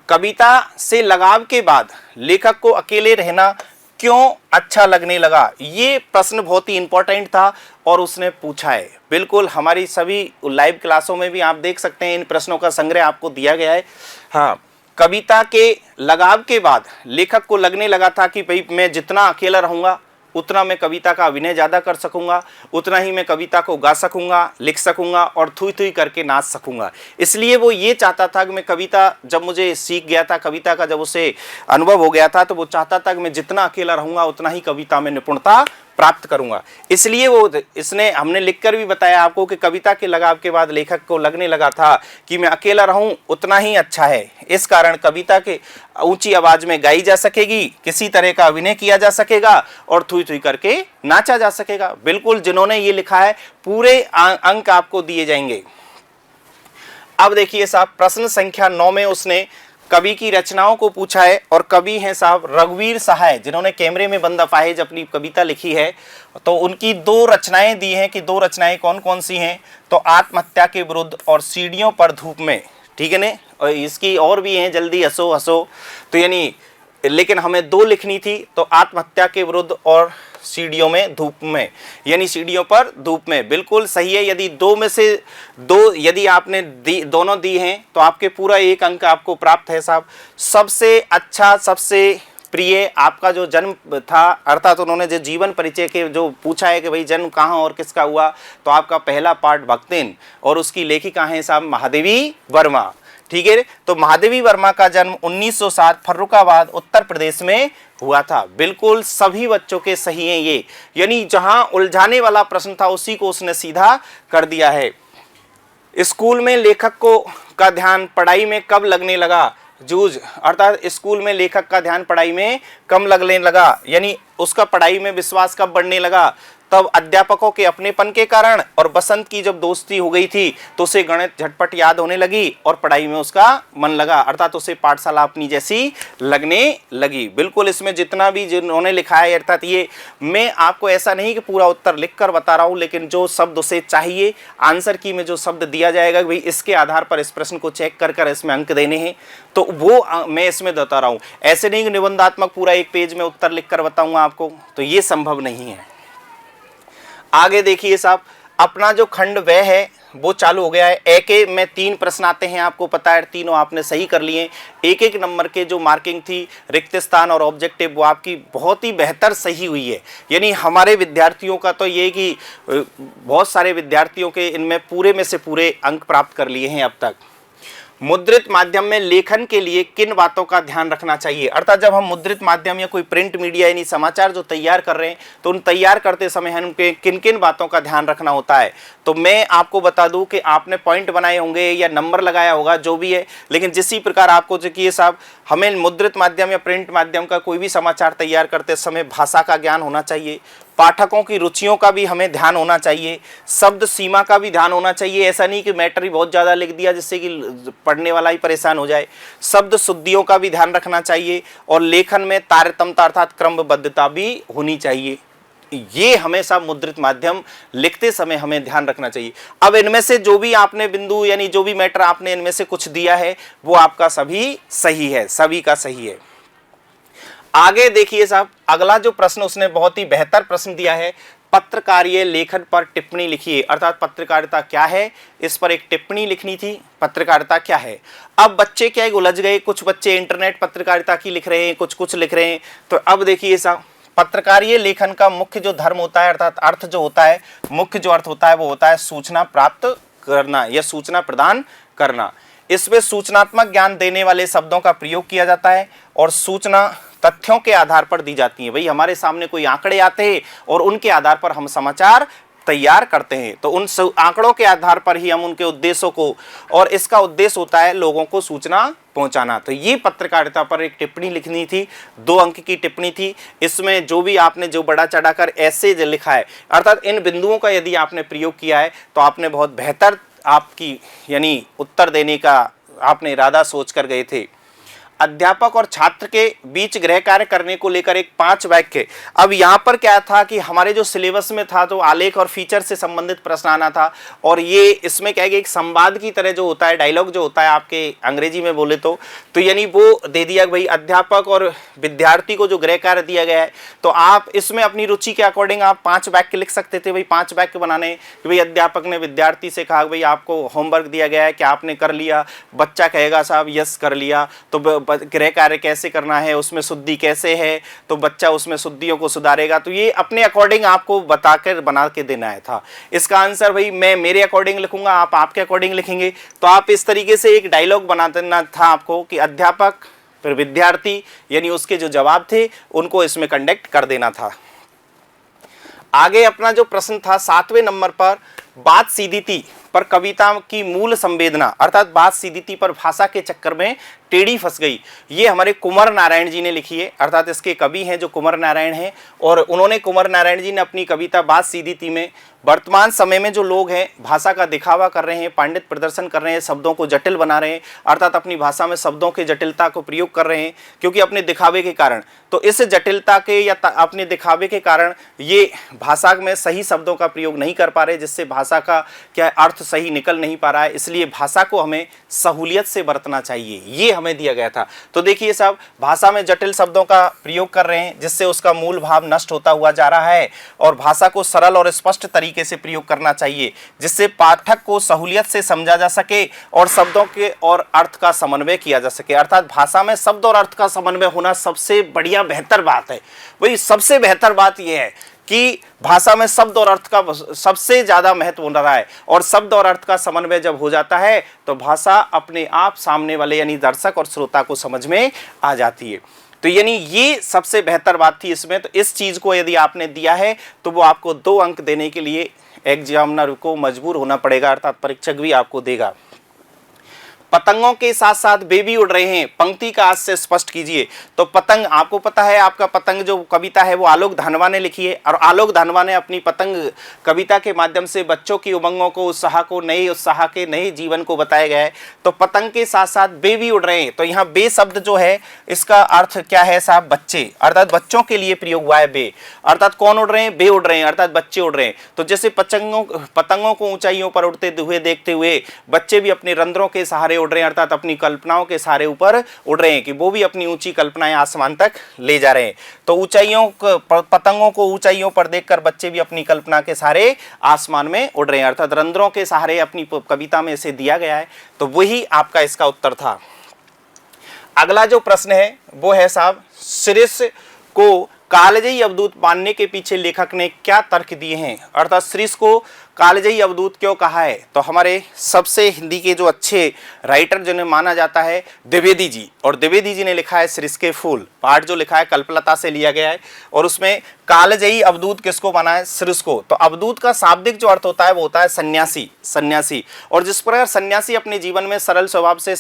Speaker 2: कविता से लगाव के बाद लेखक को अकेले रहना क्यों अच्छा लगने लगा, ये प्रश्न बहुत ही इंपॉर्टेंट था और उसने पूछा है। बिल्कुल हमारी सभी लाइव क्लासों में भी आप देख सकते हैं, इन प्रश्नों का संग्रह आपको दिया गया है। हाँ, कविता के लगाव के बाद लेखक को लगने लगा था कि भाई मैं जितना अकेला रहूंगा उतना मैं कविता का अभिनय ज़्यादा कर सकूंगा, उतना ही मैं कविता को गा सकूंगा, लिख सकूंगा और थुई थुई करके नाच सकूंगा। इसलिए वो ये चाहता था कि मैं कविता, जब मुझे सीख गया था कविता का, जब उसे अनुभव हो गया था, तो वो चाहता था कि मैं जितना अकेला रहूंगा उतना ही कविता में निपुणता प्राप्त करूंगा। इसलिए वो इसने हमने लिखकर भी बताया आपको कि कविता के लगाव के बाद लेखक को लगने लगा था कि मैं अकेला रहूं उतना ही अच्छा है। इस कारण कविता के ऊंची आवाज में गाई जा सकेगी, किसी तरह का अभिनय किया जा सकेगा और थुई थुई करके नाचा जा सकेगा। बिल्कुल जिन्होंने ये लिखा है पूरे अंक आपको दिए जाएंगे। अब देखिए साहब, प्रश्न संख्या 9 में उसने कवि की रचनाओं को पूछा है और कवि हैं साहब रघुवीर सहाय, जिन्होंने कैमरे में बंद अपाहिज अपनी कविता लिखी है। तो उनकी 2 रचनाएं दी हैं कि 2 रचनाएं कौन कौन सी हैं, तो आत्महत्या के विरुद्ध और सीढ़ियों पर धूप में, ठीक है ने। और इसकी और भी हैं, जल्दी हंसो हंसो, तो यानी लेकिन हमें 2 लिखनी थी, तो आत्महत्या के विरुद्ध और सीढ़ियों में धूप में, यानी सीढ़ियों पर धूप में। बिल्कुल सही है। यदि 2 में से 2 यदि आपने दोनों दी हैं तो आपके पूरा 1 अंक आपको प्राप्त है साहब। सबसे अच्छा, सबसे प्रिय आपका जो जन्म था, अर्थात उन्होंने जो जीवन परिचय के जो पूछा है कि भाई जन्म कहाँ और किसका हुआ, तो आपका पहला पार्ट भक्तिन और उसकी लेखिका हैं साहब महादेवी वर्मा, ठीक है। तो महादेवी वर्मा का जन्म 1907 फर्रुखाबाद उत्तर प्रदेश में हुआ था। बिल्कुल सभी बच्चों के सही हैं ये, यानी जहां उलझाने वाला प्रश्न था उसी को उसने सीधा कर दिया है। स्कूल में लेखक को का ध्यान पढ़ाई में कब लगने लगा, जूझ, अर्थात स्कूल में लेखक का ध्यान पढ़ाई में कम लगने लगा, यानी उसका पढ़ाई में विश्वास कब बढ़ने लगा, तब अध्यापकों के अपनेपन के कारण और बसंत की जब दोस्ती हो गई थी तो उसे गणित झटपट याद होने लगी और पढ़ाई में उसका मन लगा, अर्थात उसे पाठशाला अपनी जैसी लगने लगी। बिल्कुल इसमें जितना भी जिन्होंने लिखा है, अर्थात ये मैं आपको ऐसा नहीं कि पूरा उत्तर लिख कर बता रहा हूँ, लेकिन जो शब्द उसे चाहिए आंसर की में जो शब्द दिया जाएगा भाई इसके आधार पर इस प्रश्न को चेक कर इसमें अंक देने हैं, तो वो मैं इसमें बता रहा हूँ। ऐसे नहीं कि निबंधात्मक पूरा 1 पेज में उत्तर लिख कर बताऊँगा आपको, तो ये संभव नहीं है। आगे देखिए साहब, अपना जो खंड वह है वो चालू हो गया है। एक में 3 प्रश्न आते हैं, आपको पता है, तीनों आपने सही कर लिए। 1-1 नंबर के जो मार्किंग थी, रिक्त स्थान और ऑब्जेक्टिव, वो आपकी बहुत ही बेहतर सही हुई है। यानी हमारे विद्यार्थियों का तो ये कि बहुत सारे विद्यार्थियों के इनमें पूरे में से पूरे अंक प्राप्त कर लिए हैं अब तक। मुद्रित माध्यम में लेखन के लिए किन बातों का ध्यान रखना चाहिए, अर्थात जब हम मुद्रित माध्यम या कोई प्रिंट मीडिया यानी समाचार जो तैयार कर रहे हैं तो उन तैयार करते समय हम किन किन बातों का ध्यान रखना होता है। तो मैं आपको बता दूं कि आपने पॉइंट बनाए होंगे या नंबर लगाया होगा जो भी है, लेकिन जिस प्रकार आपको जो कि साहब हमें मुद्रित माध्यम या प्रिंट माध्यम का कोई भी समाचार तैयार करते समय भाषा का ज्ञान होना चाहिए, पाठकों की रुचियों का भी हमें ध्यान होना चाहिए, शब्द सीमा का भी ध्यान होना चाहिए। ऐसा नहीं कि मैटर ही बहुत ज़्यादा लिख दिया जिससे कि पढ़ने वाला ही परेशान हो जाए। शब्द शुद्धियों का भी ध्यान रखना चाहिए और लेखन में तारतम्यता अर्थात क्रमबद्धता भी होनी चाहिए। ये हमेशा मुद्रित माध्यम लिखते समय हमें ध्यान रखना चाहिए। अब इनमें से जो भी आपने बिंदु यानी जो भी मैटर आपने इनमें से कुछ दिया है वो आपका सभी सही है, सभी का सही है। आगे देखिए साहब, अगला जो प्रश्न उसने बहुत ही बेहतर प्रश्न दिया है, पत्रकारीय लेखन पर टिप्पणी लिखिए। अर्थात पत्रकारिता क्या है, इस पर एक टिप्पणी लिखनी थी। पत्रकारिता क्या है। अब बच्चे क्या है, उलझ गए। कुछ बच्चे इंटरनेट पत्रकारिता की लिख रहे हैं, कुछ लिख रहे हैं। तो अब देखिए साहब, पत्रकारीय लेखन का मुख्य जो धर्म होता है, अर्थात अर्थ जो होता है, मुख्य जो अर्थ होता है वो होता है सूचना प्राप्त करना या सूचना प्रदान करना। इसमें सूचनात्मक ज्ञान देने वाले शब्दों का प्रयोग किया जाता है और सूचना तथ्यों के आधार पर दी जाती है। भाई हमारे सामने कोई आंकड़े आते हैं और उनके आधार पर हम समाचार तैयार करते हैं, तो उन आंकड़ों के आधार पर ही हम उनके उद्देश्यों को, और इसका उद्देश्य होता है लोगों को सूचना पहुंचाना। तो ये पत्रकारिता पर एक टिप्पणी लिखनी थी, 2 अंक की टिप्पणी थी। इसमें जो भी आपने जो बड़ा चढ़ाकर ऐसे जो लिखा है, अर्थात इन बिंदुओं का यदि आपने प्रयोग किया है तो आपने बहुत बेहतर आपकी यानी उत्तर देने का आपने इरादा सोच कर गए थे। अध्यापक और छात्र के बीच गृह कार्य करने को लेकर एक 5 वाक्य। अब यहाँ पर क्या था कि हमारे जो सिलेबस में था तो आलेख और फीचर से संबंधित प्रश्न आना था, और ये इसमें क्या है कि एक संवाद की तरह जो होता है, डायलॉग जो होता है आपके अंग्रेजी में बोले तो यानी वो दे दिया भाई अध्यापक और विद्यार्थी को जो गृह कार्य दिया गया है, तो आप इसमें अपनी रुचि के अकॉर्डिंग आप 5 वाक्य लिख सकते थे। भाई 5 वाक्य बनाने कि भाई अध्यापक ने विद्यार्थी से कहा भाई आपको होमवर्क दिया गया है, क्या आपने कर लिया। बच्चा कहेगा साहब यस कर लिया। तो गृह कार्य कैसे करना है, उसमें शुद्धि कैसे है, तो बच्चा उसमें शुद्धियों को सुधारेगा। तो ये अपने अकॉर्डिंग आपको बताकर बना के देना है था। इसका आंसर भाई मैं मेरे अकॉर्डिंग लिखूंगा, आप आपके अकॉर्डिंग लिखेंगे। तो आप इस तरीके से एक डायलॉग बना देना था आपको कि अध्यापक फिर विद्यार्थी यानी उसके जो जवाब थे उनको इसमें कंडक्ट कर देना था। आगे अपना जो प्रश्न था 7वें नंबर पर, बात सीधी थी पर कविता की मूल संवेदना, अर्थात बात सीधी थी पर भाषा के चक्कर में टेढ़ी फंस गई। ये हमारे कुंवर नारायण जी ने लिखी है, अर्थात इसके कवि हैं जो कुंवर नारायण हैं, और उन्होंने कुंवर नारायण जी ने अपनी कविता बात सीधी थी में वर्तमान समय में जो लोग हैं भाषा का दिखावा कर रहे हैं, पांडित प्रदर्शन कर रहे हैं, शब्दों को जटिल बना रहे हैं, अर्थात अपनी भाषा में शब्दों के जटिलता को प्रयोग कर रहे हैं क्योंकि अपने दिखावे के कारण। तो इस जटिलता के या अपने दिखावे के कारण ये भाषा में सही शब्दों का प्रयोग नहीं कर पा रहे, जिससे भाषा का क्या अर्थ सही निकल नहीं पा रहा है। इसलिए भाषा को हमें सहूलियत से बरतना चाहिए, ये हमें दिया गया था। तो देखिए साहब, भाषा में जटिल शब्दों का प्रयोग कर रहे हैं जिससे उसका मूल भाव नष्ट होता हुआ जा रहा है, और भाषा को सरल और स्पष्ट तरीके से प्रयोग करना चाहिए जिससे पाठक को सहूलियत से समझा जा सके और शब्दों के और अर्थ का समन्वय किया जा सके। अर्थात भाषा में शब्द और अर्थ का समन्वय होना सबसे बढ़िया बेहतर बात है। वही सबसे बेहतर बात यह है कि भाषा में शब्द और अर्थ का सबसे ज्यादा महत्व हो रहा है, और शब्द और अर्थ का समन्वय जब हो जाता है तो भाषा अपने आप सामने वाले यानी दर्शक और श्रोता को समझ में आ जाती है। तो यानी ये सबसे बेहतर बात थी इसमें। तो इस चीज को यदि आपने दिया है तो वो आपको 2 अंक देने के लिए एग्जामिनर को मजबूर होना पड़ेगा, अर्थात परीक्षक भी आपको देगा। पतंगों के साथ साथ बेबी उड़ रहे हैं, पंक्ति का आज से स्पष्ट कीजिए। तो पतंग, आपको पता है आपका पतंग जो कविता है वो आलोक धानवा ने लिखी है, और आलोक धानवा ने अपनी पतंग कविता के माध्यम से बच्चों की उमंगों को, उत्साह को, नए उत्साह के नए जीवन को बताया गया है। तो पतंग के साथ साथ बेबी उड़ रहे हैं, तो यहाँ बे शब्द जो है इसका अर्थ क्या है साहब, बच्चे, अर्थात बच्चों के लिए प्रयोग हुआ है बे, अर्थात कौन उड़ रहे हैं, बे उड़ रहे हैं, अर्थात बच्चे उड़ रहे हैं। तो जैसे पतंगों को ऊंचाइयों पर उड़ते हुए देखते हुए बच्चे भी अपने रंध्रों के सहारे उड़ रहे हैं, अर्थात अपनी कल्पनाओं के सहारे ऊपर उड़ रहे हैं कि वो भी अपनी ऊंची कल्पनाएं आसमान तक ले जा रहे हैं। तो पतंगों को ऊंचाइयों पर देखकर बच्चे भी अपनी कल्पना के सहारे आसमान में उड़ रहे हैं, अर्थात रंध्रों के सहारे अपनी कविता में इसे दिया गया है। तो वही आपका इसका उत्तर था। अगला जो प्रश्न है वो है साहब, श्रीश को कालजयी अवधूत मानने के पीछे लेखक ने क्या तर्क दिए हैं। अर्थात श्रीश को कालजयी अवधूत क्यों कहा है, तो हमारे सबसे हिंदी के जो अच्छे राइटर जिन्हें माना जाता है द्विवेदी जी, और द्विवेदी जी ने लिखा है श्रीश के फूल, पाठ जो लिखा है कल्पलता से लिया गया है, और उसमें कालजयी अवधूत किसको माना है, श्रीश को। तो अवधूत का शाब्दिक जो अर्थ होता है वो होता है सन्यासी, सन्यासी। और जिस प्रकार सन्यासी अपने जीवन में सरल स्वभाव से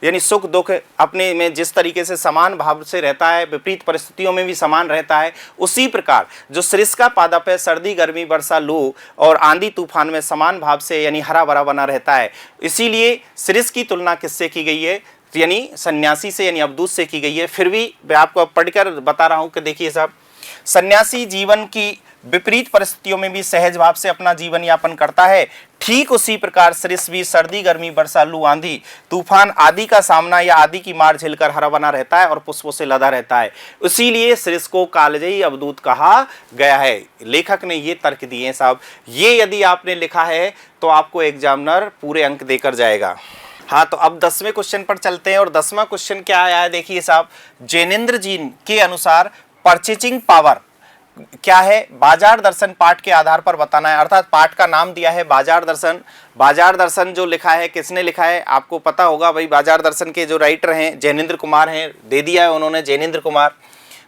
Speaker 2: यानी सुख दुख अपने में जिस तरीके से समान भाव से रहता है, विपरीत परिस्थितियों में भी समान रहता है, उसी प्रकार जो श्रीश का पादप है सर्दी गर्मी वर्षा लू और आंधी तूफान में समान भाव से यानी हरा भरा बना रहता है। इसीलिए श्रीश की तुलना किससे की गई है, यानी सन्यासी से यानी अवधूत से की गई है। फिर भी मैं आपको पढ़कर बता रहा हूं कि देखिए साहब, सन्यासी जीवन की विपरीत परिस्थितियों में भी सहज भाव से अपना जीवन यापन करता है, ठीक उसी प्रकार सृष्टि भी सर्दी, गर्मी, वर्षा, लू, आंधी, तूफान आदि का सामना या आदि की मार झेलकर हरा बना रहता है और पुष्पों से लदा रहता है। इसीलिए सृष्टि को कालजयी अवधूत कहा गया है। लेखक ने ये तर्क दिए हैं साहब। ये यदि आपने लिखा है तो आपको एग्जामिनर पूरे अंक देकर जाएगा। हाँ, तो अब 10वें क्वेश्चन पर चलते हैं और 10वां क्वेश्चन क्या आया है देखिए साहब। जैनेन्द्र जी के अनुसार परचेजिंग पावर क्या है, बाजार दर्शन पाठ के आधार पर बताना है। अर्थात पाठ का नाम दिया है बाजार दर्शन। बाजार दर्शन जो लिखा है किसने लिखा है आपको पता होगा भाई। बाजार दर्शन के जो राइटर हैं जैनेन्द्र कुमार हैं, दे दिया है उन्होंने जैनेन्द्र कुमार।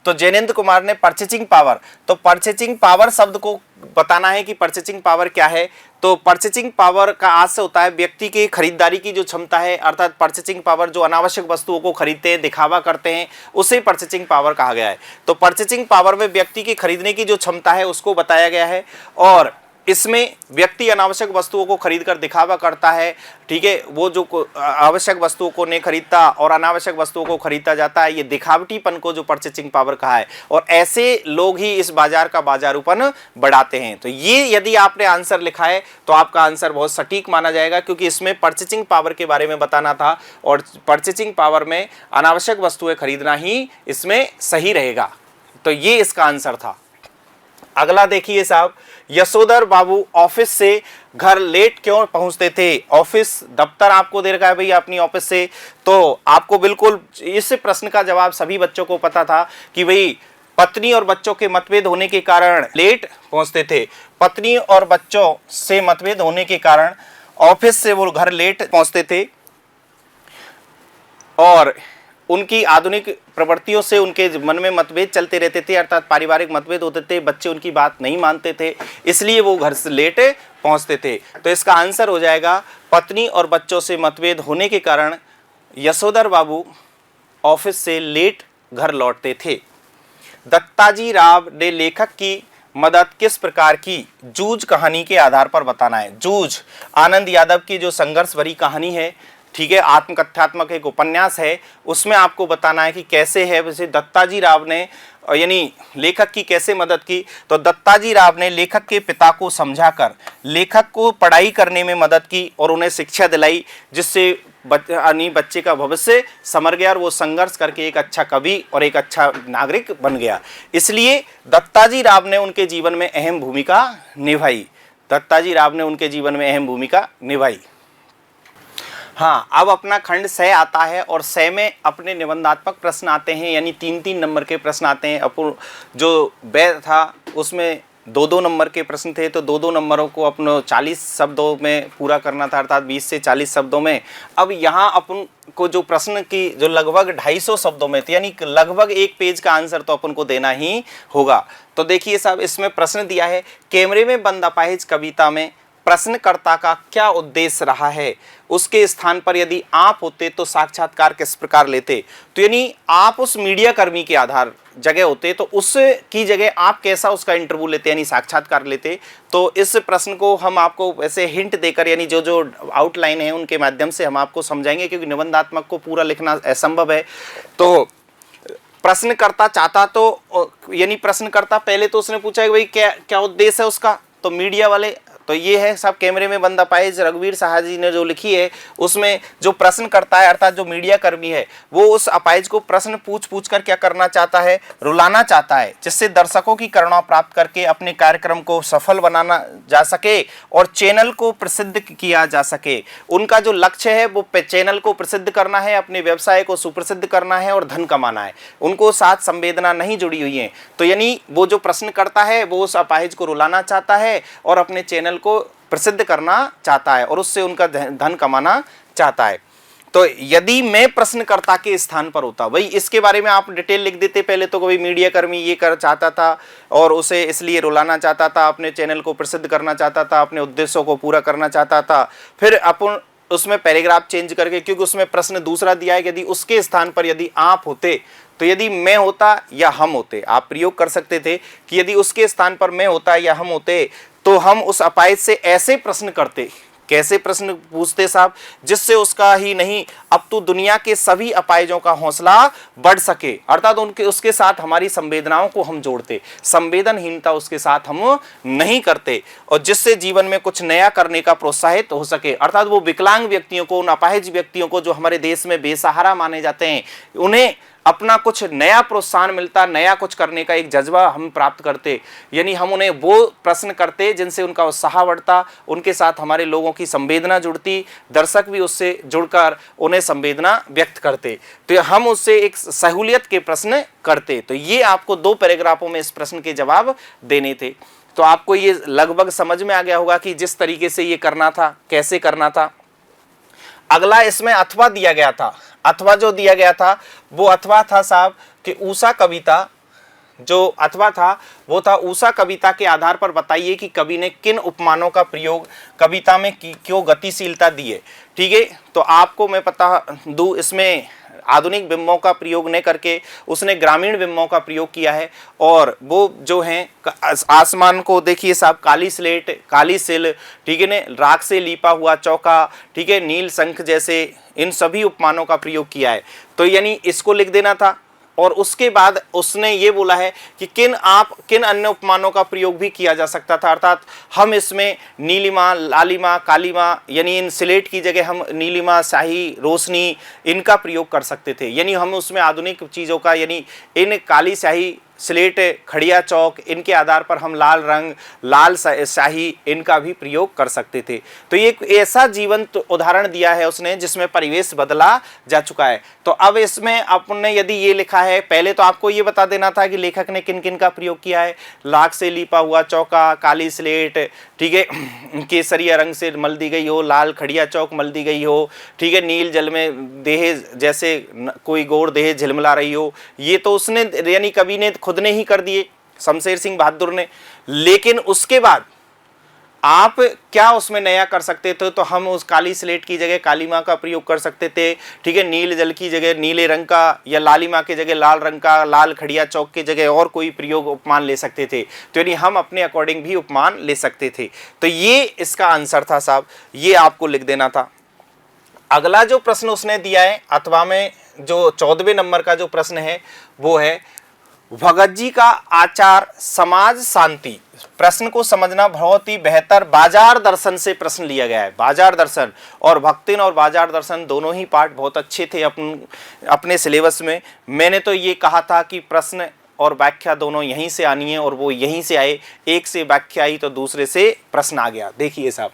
Speaker 2: तो जैनेन्द्र कुमार ने परचेजिंग पावर, तो परचेजिंग पावर शब्द को बताना है कि परचेजिंग पावर क्या है। तो परचेजिंग पावर का अर्थ से होता है व्यक्ति की खरीदारी की जो क्षमता है, अर्थात परचेजिंग पावर जो अनावश्यक वस्तुओं को खरीदते हैं, दिखावा करते हैं, उसे परचेजिंग पावर कहा गया है। तो परचेजिंग पावर में व्यक्ति की खरीदने की जो क्षमता है उसको बताया गया है और इसमें व्यक्ति अनावश्यक वस्तुओं को खरीद कर दिखावा करता है, ठीक है। वो जो आवश्यक वस्तुओं को नहीं खरीदता और अनावश्यक वस्तुओं को खरीदता जाता है, ये दिखावटीपन को जो परचेजिंग पावर कहा है। और ऐसे लोग ही इस बाजार का बाजारूपन बढ़ाते हैं। तो ये यदि आपने आंसर लिखा है तो आपका आंसर बहुत सटीक माना जाएगा, क्योंकि इसमें परचेजिंग पावर के बारे में बताना था और परचेजिंग पावर में अनावश्यक वस्तुएं खरीदना ही इसमें सही रहेगा। तो ये इसका आंसर था। अगला देखिए साहब, यशोधर बाबू ऑफिस से घर लेट क्यों पहुंचते थे। ऑफिस दफ्तर आपको दे रखा है भैया अपनी ऑफिस से, तो आपको बिल्कुल इस प्रश्न का जवाब सभी बच्चों को पता था कि भाई पत्नी और बच्चों के मतभेद होने के कारण लेट पहुंचते थे। पत्नी और बच्चों से मतभेद होने के कारण ऑफिस से वो घर लेट पहुंचते थे और उनकी आधुनिक प्रवृत्तियों से उनके मन में मतभेद चलते रहते थे, अर्थात पारिवारिक मतभेद होते थे, बच्चे उनकी बात नहीं मानते थे, इसलिए वो घर से लेट पहुंचते थे। तो इसका आंसर हो जाएगा पत्नी और बच्चों से मतभेद होने के कारण यशोधर बाबू ऑफिस से लेट घर लौटते थे। दत्ताजी राव ने लेखक की मदद किस प्रकार की, जूझ कहानी के आधार पर बताना है। जूझ आनंद यादव की जो संघर्ष भरी कहानी है, ठीक है, आत्मकथात्मक एक उपन्यास है, उसमें आपको बताना है कि कैसे है वैसे दत्ताजी राव ने यानी लेखक की कैसे मदद की। तो दत्ताजी राव ने लेखक के पिता को समझाकर लेखक को पढ़ाई करने में मदद की और उन्हें शिक्षा दिलाई, जिससे बच्चे का भविष्य संवर गया और वो संघर्ष करके एक अच्छा कवि और एक अच्छा नागरिक बन गया। इसलिए दत्ताजी राव ने उनके जीवन में अहम भूमिका निभाई। दत्ताजी राव ने उनके जीवन में अहम भूमिका निभाई। हाँ, अब अपना खंड 6 आता है और 6 में अपने निबंधात्मक प्रश्न आते हैं, यानी 3-3 नंबर के प्रश्न आते हैं। अपन जो व्यय था उसमें 2-2 नंबर के प्रश्न थे, तो 2-2 नंबरों को अपन 40 शब्दों में पूरा करना था, अर्थात 20 से 40 शब्दों में। अब यहाँ अपन को जो प्रश्न की जो लगभग 250 शब्दों में थे, यानी लगभग एक पेज का आंसर तो अपन को देना ही होगा। तो देखिए साहब, इसमें प्रश्न दिया है, कैमरे में बंद अपाहिज कविता में प्रश्नकर्ता का क्या उद्देश्य रहा है, उसके स्थान पर यदि आप होते तो साक्षात्कार किस प्रकार लेते। तो यानी आप उस मीडिया कर्मी के आधार जगह होते तो उसकी जगह आप कैसा उसका इंटरव्यू लेते, यानी साक्षात्कार लेते। तो इस प्रश्न को हम आपको वैसे हिंट देकर, यानी जो जो आउटलाइन है उनके माध्यम से हम आपको समझाएंगे, क्योंकि निबंधात्मक को पूरा लिखना असंभव है। तो प्रश्नकर्ता चाहता तो यानी प्रश्नकर्ता पहले तो उसने पूछा कि भाई क्या क्या उद्देश्य है उसका, तो मीडिया वाले, तो ये है सब कैमरे में बंद अपाहिज रघुवीर साहा जी ने जो लिखी है, उसमें जो प्रश्न करता है अर्थात जो मीडिया कर्मी है वो उस अपाहिज को प्रश्न पूछ कर क्या करना चाहता है, रुलाना चाहता है, जिससे दर्शकों की करुणा प्राप्त करके अपने कार्यक्रम को सफल बनाना जा सके और चैनल को प्रसिद्ध किया जा सके। उनका जो लक्ष्य है वो चैनल को प्रसिद्ध करना है, अपने व्यवसाय को सुप्रसिद्ध करना है और धन कमाना है। उनको साथ संवेदना नहीं जुड़ी हुई है। तो यानी वो जो प्रश्न करता है वो उस अपाहिज को रुलाना चाहता है और अपने चैनल को प्रसिद्ध करना चाहता है और उससे उनका धन कमाना चाहता है। तो यदि मैं प्रश्नकर्ता के स्थान पर होता, भाई इसके बारे में आप डिटेल लिख देते पहले तो, कोई मीडिया कर्मी ये कर चाहता था और उसे इसलिए रुलाना चाहता था, अपने चैनल को प्रसिद्ध करना चाहता था, अपने उद्देश्यों को पूरा करना चाहता था। फिर अपन उसमें पैराग्राफ चेंज करके, क्योंकि उसमें प्रश्न दूसरा दिया है, यदि उसके स्थान पर यदि आप होते, तो यदि मैं होता या हम होते, आप प्रयोग कर सकते थे कि यदि उसके स्थान पर मैं होता या हम होते तो हम उस अपाहिज से ऐसे प्रश्न करते कैसे प्रश्न पूछते साहब? जिससे उसका ही नहीं अब तो दुनिया के सभी अपायजों का हौसला बढ़ सके, अर्थात उनके उसके साथ हमारी संवेदनाओं को हम जोड़ते, संवेदनहीनता उसके साथ हम नहीं करते, और जिससे जीवन में कुछ नया करने का प्रोत्साहित हो सके, अर्थात वो विकलांग व्यक्तियों को, उन अपाहिज व्यक्तियों को जो हमारे देश में बेसहारा माने जाते हैं, उन्हें अपना कुछ नया प्रोत्साहन मिलता, नया कुछ करने का एक जज्बा हम प्राप्त करते, यानी हम उन्हें वो प्रश्न करते जिनसे उनका उत्साह बढ़ता, उनके साथ हमारे लोगों की संवेदना जुड़ती, दर्शक भी उससे जुड़कर उन्हें संवेदना व्यक्त करते, तो हम उससे एक सहूलियत के प्रश्न करते। तो ये आपको 2 पैराग्राफों में इस प्रश्न के जवाब देने थे। तो आपको ये लगभग समझ में आ गया होगा कि जिस तरीके से ये करना था, कैसे करना था। अगला इसमें अथवा दिया गया था। अथवा जो दिया गया था वो अथवा था साहब कि ऊषा कविता, जो अथवा था वो था ऊषा कविता के आधार पर बताइए कि कवि ने किन उपमानों का प्रयोग कविता में क्यों गतिशीलता दी है। ठीक है, तो आपको मैं पता दूं, इसमें आधुनिक बिंबों का प्रयोग न करके उसने ग्रामीण बिंबों का प्रयोग किया है, और वो जो हैं आसमान को देखिए साहब, काली स्लेट, काली सिल, ठीक है ने, राख से लीपा हुआ चौका, ठीक है, नील शंख जैसे इन सभी उपमानों का प्रयोग किया है। तो यानी इसको लिख देना था, और उसके बाद उसने ये बोला है कि किन अन्य उपमानों का प्रयोग भी किया जा सकता था, अर्थात हम इसमें नीलिमा, लालिमा, कालीमा, यानी इन स्लेट की जगह हम नीलिमा, स्याही, रोशनी, इनका प्रयोग कर सकते थे। यानी हम उसमें आधुनिक चीज़ों का, यानी इन काली स्याही, स्लेट, खड़िया चौक, इनके आधार पर हम लाल रंग, लाल स्याही, इनका भी प्रयोग कर सकते थे। तो ये ऐसा जीवंत उदाहरण दिया है उसने जिसमें परिवेश बदला जा चुका है। तो अब इसमें आपने यदि ये लिखा है, पहले तो आपको ये बता देना था कि लेखक ने किन किन का प्रयोग किया है। लाख से लीपा हुआ चौका, काली स्लेट, ठीक है, केसरिया रंग से मल दी गई हो, लाल खड़िया चौक मल दी गई हो, ठीक है, नील जल में देह जैसे कोई गौर देह झिलमिला रही हो, ये तो उसने यानी कवि ने खुद ने ही कर दिए, शमशेर सिंह बहादुर ने। लेकिन उसके बाद आप क्या उसमें नया कर सकते थे? तो हम उस काली स्लेट की जगह कालीमा का प्रयोग कर सकते थे, ठीक है, नील जल की जगह नीले रंग का, या लालिमा की जगह लाल रंग का, लाल खड़िया चौक की जगह और कोई प्रयोग उपमान ले सकते थे। तो यानी हम अपने अकॉर्डिंग भी उपमान ले सकते थे। तो ये इसका आंसर था साहब, ये आपको लिख देना था। अगला जो प्रश्न उसने दिया है अथवा में, जो 14वें नंबर का जो प्रश्न है वो है भगत जी का आचार समाज शांति। प्रश्न को समझना बहुत ही बेहतर बाजार दर्शन से प्रश्न लिया गया है। बाजार दर्शन और भक्तिन और बाजार दर्शन दोनों ही पार्ट बहुत अच्छे थे अपने सिलेबस में। मैंने तो ये कहा था कि प्रश्न और व्याख्या दोनों यहीं से आनी है, और वो यहीं से आए। एक से व्याख्या आई तो दूसरे से प्रश्न आ गया। देखिए साहब,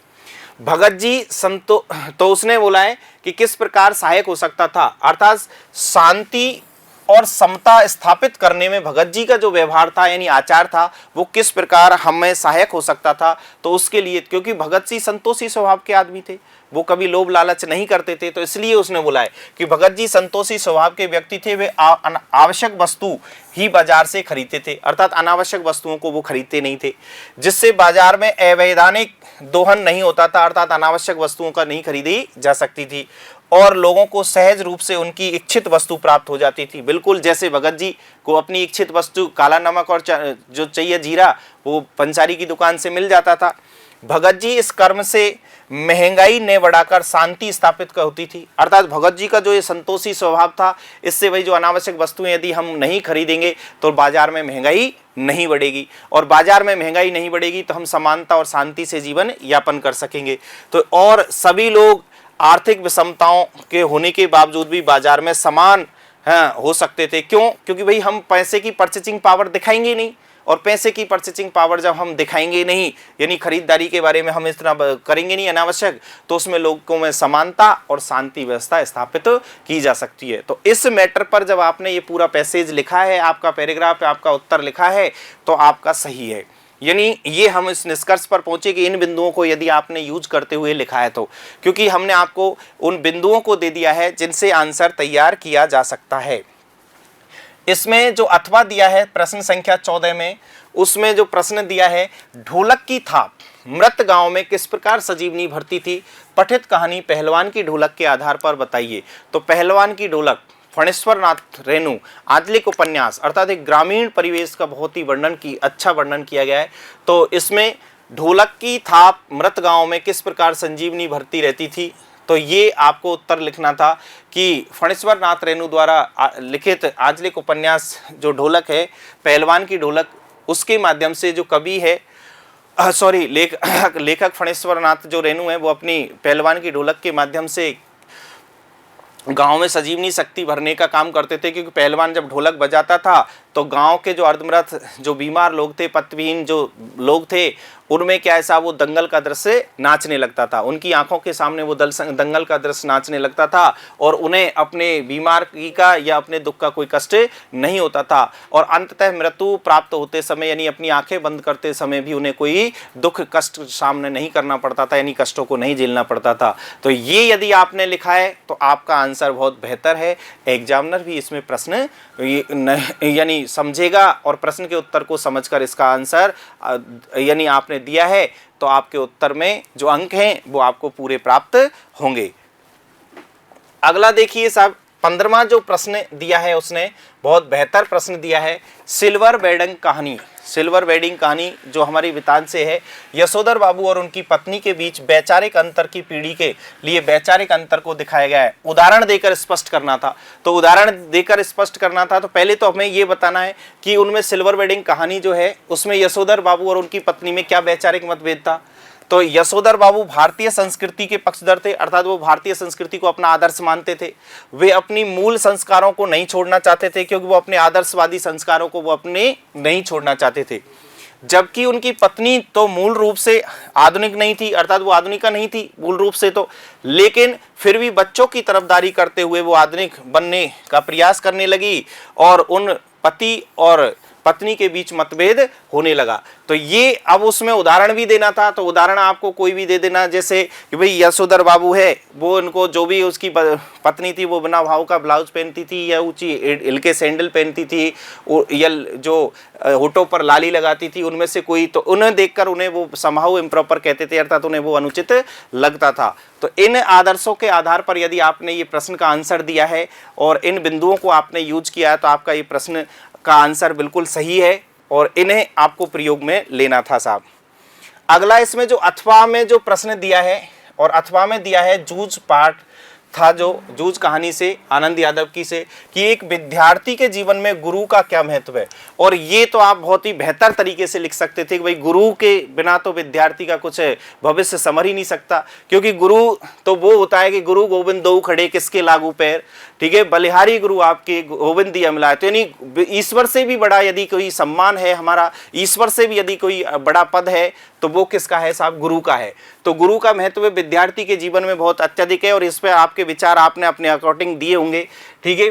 Speaker 2: भगत जी तो उसने बोला है कि किस प्रकार सहायक हो सकता था, अर्थात शांति और समता स्थापित करने में भगत जी का जो व्यवहार था यानी आचार था वो किस प्रकार हमें सहायक हो सकता था। तो उसके लिए, क्योंकि भगत जी संतोषी स्वभाव के आदमी थे, वो कभी लोभ लालच नहीं करते थे, तो इसलिए उसने बोला है कि भगत जी संतोषी स्वभाव के व्यक्ति थे। वे आवश्यक वस्तु ही बाजार से खरीदते थे, अर्थात अनावश्यक वस्तुओं को वो खरीदते नहीं थे, जिससे बाजार में अवैधानिक दोहन नहीं होता था, अर्थात अनावश्यक वस्तुओं का नहीं खरीदी जा सकती थी, और लोगों को सहज रूप से उनकी इच्छित वस्तु प्राप्त हो जाती थी। बिल्कुल जैसे भगत जी को अपनी इच्छित वस्तु काला नमक और जो चाहिए जीरा वो पंसारी की दुकान से मिल जाता था। भगत जी इस कर्म से महंगाई ने बढ़ाकर शांति स्थापित होती थी, अर्थात भगत जी का जो ये संतोषी स्वभाव था, इससे वही जो अनावश्यक वस्तुएं यदि हम नहीं खरीदेंगे तो बाजार में महंगाई नहीं बढ़ेगी, और बाजार में महंगाई नहीं बढ़ेगी तो हम समानता और शांति से जीवन यापन कर सकेंगे। तो और सभी लोग आर्थिक विषमताओं के होने के बावजूद भी बाजार में समान हो सकते थे। क्यों? क्योंकि भाई हम पैसे की परचेजिंग पावर दिखाएंगे नहीं, और पैसे की परचेजिंग पावर जब हम दिखाएंगे नहीं, यानी खरीदारी के बारे में हम इस तरह करेंगे नहीं अनावश्यक, तो उसमें लोगों में समानता और शांति व्यवस्था स्थापित की जा सकती है। तो इस मैटर पर जब आपने ये पूरा पैसेज लिखा है, आपका पैराग्राफ, आपका उत्तर लिखा है, तो आपका सही है। यानी ये हम इस निष्कर्ष पर पहुंचे कि इन बिंदुओं को यदि आपने यूज करते हुए लिखा है तो, क्योंकि हमने आपको उन बिंदुओं को दे दिया है जिनसे आंसर तैयार किया जा सकता है। इसमें जो अथवा दिया है प्रश्न संख्या 14 में, उसमें जो प्रश्न दिया है ढोलक की थाप मृत गांव में किस प्रकार सजीवनी भरती थी, पठित कहानी पहलवान की ढोलक के आधार पर बताइए। तो पहलवान की ढोलक फणेश्वर नाथ रेणु आंचलिक उपन्यास, अर्थात एक ग्रामीण परिवेश का बहुत ही अच्छा वर्णन किया गया है। तो इसमें ढोलक की थाप मृत गांव में किस प्रकार संजीवनी भरती रहती थी। तो ये आपको उत्तर लिखना था कि फणीश्वर नाथ रेणु द्वारा लिखित आजलिक उपन्यास जो ढोलक है, पहलवान की ढोलक, उसके माध्यम से जो कवि है लेखक फणीश्वर नाथ जो रेणु है, वो अपनी पहलवान की ढोलक के माध्यम से गांव में सजीवनी शक्ति भरने का काम करते थे। क्योंकि पहलवान जब ढोलक बजाता था तो गांव के जो अर्धमृत, जो बीमार लोग थे, पत्तविहीन जो लोग थे, उनमें क्या ऐसा वो दंगल का दृश्य नाचने लगता था। उनकी आंखों के सामने वो दंगल का दृश्य नाचने लगता था और उन्हें अपने बीमारी का या अपने दुख का कोई कष्ट नहीं होता था। और अंततः मृत्यु प्राप्त होते समय, यानी अपनी आंखें बंद करते समय भी उन्हें कोई दुख कष्ट सामने नहीं करना पड़ता था, यानी कष्टों को नहीं झेलना पड़ता था। तो ये यदि आपने लिखा है तो आपका आंसर बहुत बेहतर है। एग्जामिनर भी इसमें प्रश्न यानी समझेगा और प्रश्न के उत्तर को समझकर इसका आंसर यानी आपने दिया है तो आपके उत्तर में जो अंक हैं वो आपको पूरे प्राप्त होंगे। अगला देखिए साहब, 15वां जो प्रश्न दिया है उसने बहुत बेहतर प्रश्न दिया है। सिल्वर वेडिंग कहानी, सिल्वर वेडिंग कहानी जो हमारी वितान से है, यशोधर बाबू और उनकी पत्नी के बीच वैचारिक अंतर की पीढ़ी के लिए वैचारिक अंतर को दिखाया गया है। उदाहरण देकर स्पष्ट करना था। तो उदाहरण देकर स्पष्ट करना था तो पहले तो हमें ये बताना है कि उनमें सिल्वर वेडिंग कहानी जो है उसमें यशोधर बाबू और उनकी पत्नी में क्या वैचारिक मतभेद था। तो यशोधर बाबू भारतीय संस्कृति के पक्षधर थे, अर्थात वो भारतीय संस्कृति को अपना आदर्श मानते थे। वे अपनी मूल संस्कारों को नहीं छोड़ना चाहते थे, क्योंकि वो अपने आदर्शवादी संस्कारों को वो अपने नहीं छोड़ना चाहते थे। जबकि उनकी पत्नी तो मूल रूप से आधुनिक नहीं थी, अर्थात वो आधुनिका नहीं थी मूल रूप से तो, लेकिन फिर भी बच्चों की तरफदारी करते हुए वो आधुनिक बनने का प्रयास करने लगी और उन पति और पत्नी के बीच मतभेद होने लगा। तो ये अब उसमें उदाहरण भी देना था। तो उदाहरण आपको कोई भी दे देना, जैसे कि भाई यशोधर बाबू है, वो उनको जो भी उसकी पत्नी थी वो बिना भाव का ब्लाउज पहनती थी या ऊंची हिल के सैंडल पहनती थी या जो होठों पर लाली लगाती थी, उनमें से कोई, तो उन्हें देखकर उन्हें वो समहाउ इम्प्रॉपर कहते थे, अर्थात उन्हें वो अनुचित लगता था। तो इन आदर्शों के आधार पर यदि आपने ये प्रश्न का आंसर दिया है और इन बिंदुओं को आपने यूज किया है तो आपका ये प्रश्न का आंसर बिल्कुल सही है और इन्हें आपको प्रयोग में लेना था साहब। अगला इसमें जो अथवा में जो प्रश्न दिया है, और अथवा में दिया है जूझ पाठ था, जो जूझ कहानी से आनंद यादव की से, कि एक विद्यार्थी के जीवन में गुरु का क्या महत्व है। और ये तो आप बहुत ही बेहतर तरीके से लिख सकते थे कि भाई गुरु के बिना तो विद्यार्थी का कुछ भविष्य संवर ही नहीं सकता, क्योंकि गुरु तो वो होता है कि गुरु गोविंद दो खड़े किसके लागू पैर, ठीक है, बलिहारी गुरु आपके गोविंद दिया मिलाए। तो यानी ईश्वर से भी बड़ा यदि कोई सम्मान है हमारा, ईश्वर से भी यदि कोई बड़ा पद है तो वो किसका है साहब, गुरु का है। तो गुरु का महत्व विद्यार्थी के जीवन में बहुत अत्यधिक है और इस पर आपके विचार आपने अपने अकॉर्डिंग दिए होंगे, ठीक है,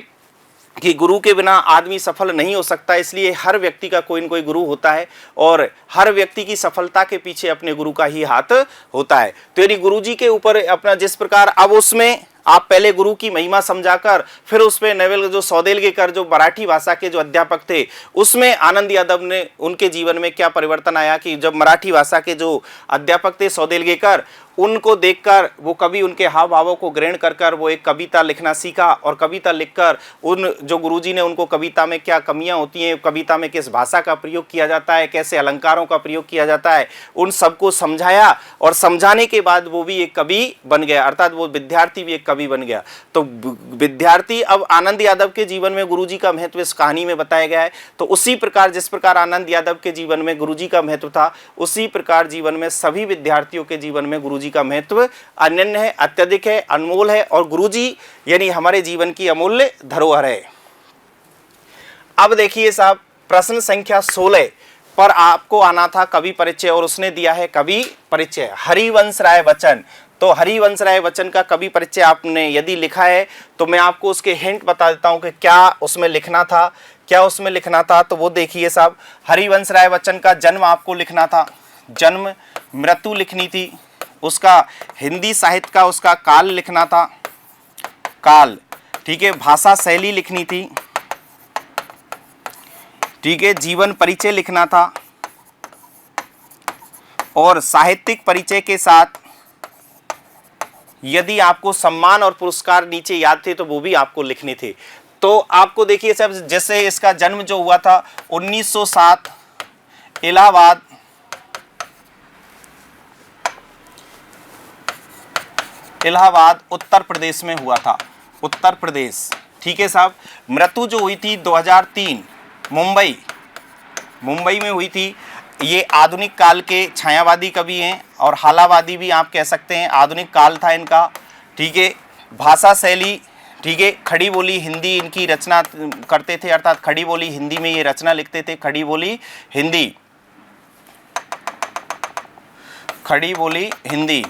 Speaker 2: कि गुरु के बिना आदमी सफल नहीं हो सकता। इसलिए हर व्यक्ति का कोई न कोई गुरु होता है और हर व्यक्ति की सफलता के पीछे अपने गुरु का ही हाथ होता है। तो यानी गुरु जी के ऊपर अपना जिस प्रकार, अब उसमें आप पहले गुरु की महिमा समझाकर फिर उसमें नवेल जो सौदेलगेकर जो मराठी भाषा के जो अध्यापक थे, उसमें आनंद यादव ने उनके जीवन में क्या परिवर्तन आया कि जब मराठी भाषा के जो अध्यापक थे सौदेलगेकर, उनको देखकर वो कवि उनके हाव भावों को ग्रहण कर वो एक कविता लिखना सीखा और कविता लिखकर उन जो गुरुजी ने उनको कविता में क्या कमियां होती हैं, कविता में किस भाषा का प्रयोग किया जाता है, कैसे अलंकारों का प्रयोग किया जाता है, उन सबको समझाया और समझाने के बाद वो भी एक कवि बन गया, अर्थात वो विद्यार्थी भी एक कवि बन गया। तो विद्यार्थी, अब आनंद यादव के जीवन में गुरुजी का महत्व इस कहानी में बताया गया है। तो उसी प्रकार जिस प्रकार आनंद यादव के जीवन में गुरुजी का महत्व था, उसी प्रकार जीवन में सभी विद्यार्थियों के जीवन में गुरुजी का महत्व अनन्य है, अत्यधिक है, अनमोल है और गुरुजी यानी हमारे जीवन की अमूल्य धरोहर है। अब देखिए साहब, प्रश्न संख्या 16 पर आपको आना था कवि परिचय और उसने दिया है कवि परिचय हरिवंश राय बच्चन। तो हरिवंश राय बच्चन का कवि परिचय आपने यदि लिखा है तो मैं आपको उसके हिंट बता देता हूं कि क्या उसमें लिखना था, क्या उसमें लिखना था। तो वो देखिए साहब, हरिवंश राय बच्चन का जन्म आपको लिखना था, जन्म, मृत्यु लिखनी थी, उसका हिंदी साहित्य का उसका काल लिखना था, काल, ठीक है, भाषा शैली लिखनी थी, ठीक है, जीवन परिचय लिखना था और साहित्यिक परिचय के साथ यदि आपको सम्मान और पुरस्कार नीचे याद थे तो वो भी आपको लिखने थे। तो आपको देखिए साहब, जैसे इसका जन्म जो हुआ था 1907 इलाहाबाद इलाहाबाद उत्तर प्रदेश में हुआ था, उत्तर प्रदेश। ठीक है साहब। मृत्यु जो हुई थी 2003 मुंबई में हुई थी। ये आधुनिक काल के छायावादी कवि हैं और हालावादी भी आप कह सकते हैं, आधुनिक काल था इनका। ठीक है। भाषा शैली, ठीक है, खड़ी बोली हिंदी इनकी रचना करते थे, अर्थात खड़ी बोली हिंदी में ये रचना लिखते थे, खड़ी बोली हिंदी।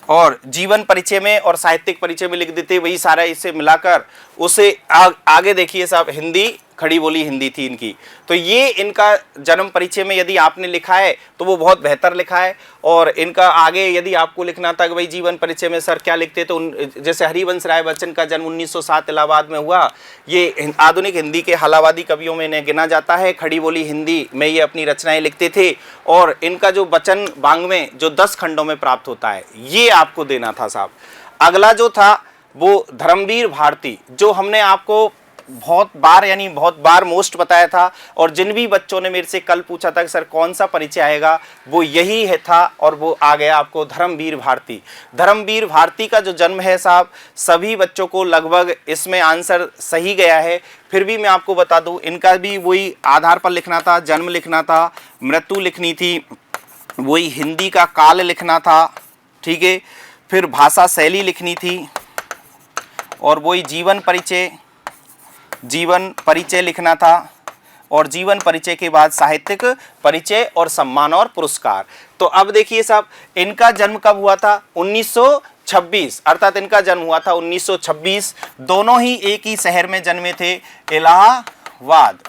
Speaker 2: और जीवन परिचय में और साहित्यिक परिचय में लिख देते, वही सारा इसे मिलाकर उसे आगे देखिए साहब, हिंदी खड़ी बोली हिंदी थी इनकी। तो ये इनका जन्म परिचय में यदि आपने लिखा है तो वो बहुत बेहतर लिखा है। और इनका आगे यदि आपको लिखना था कि भाई जीवन परिचय में सर क्या लिखते, तो जैसे हरिवंश राय बच्चन का जन्म 1907 इलाहाबाद में हुआ, ये आधुनिक हिंदी के हालावादी कवियों में इन्हें गिना जाता है। खड़ी बोली हिंदी में ये अपनी रचनाएं लिखते थे और इनका जो वचन बांग्मय जो 10 खंडों में प्राप्त होता है, ये आपको देना था साहब। अगला जो था वो धर्मवीर भारती, जो हमने आपको बहुत बार मोस्ट बताया था। और जिन भी बच्चों ने मेरे से कल पूछा था कि सर कौन सा परिचय आएगा, वो यही है था और वो आ गया आपको, धर्मवीर भारती। धर्मवीर भारती का जो जन्म है साहब, सभी बच्चों को लगभग इसमें आंसर सही गया है, फिर भी मैं आपको बता दूं, इनका भी वही आधार पर लिखना था, जन्म लिखना था, मृत्यु लिखनी थी, वही हिंदी का काल लिखना था। ठीक है। फिर भाषा शैली लिखनी थी और वही जीवन परिचय लिखना था। और जीवन परिचय के बाद साहित्यिक परिचय और सम्मान और पुरस्कार। तो अब देखिए साहब, इनका जन्म कब हुआ था? 1926, अर्थात इनका जन्म हुआ था 1926। दोनों ही एक ही शहर में जन्मे थे,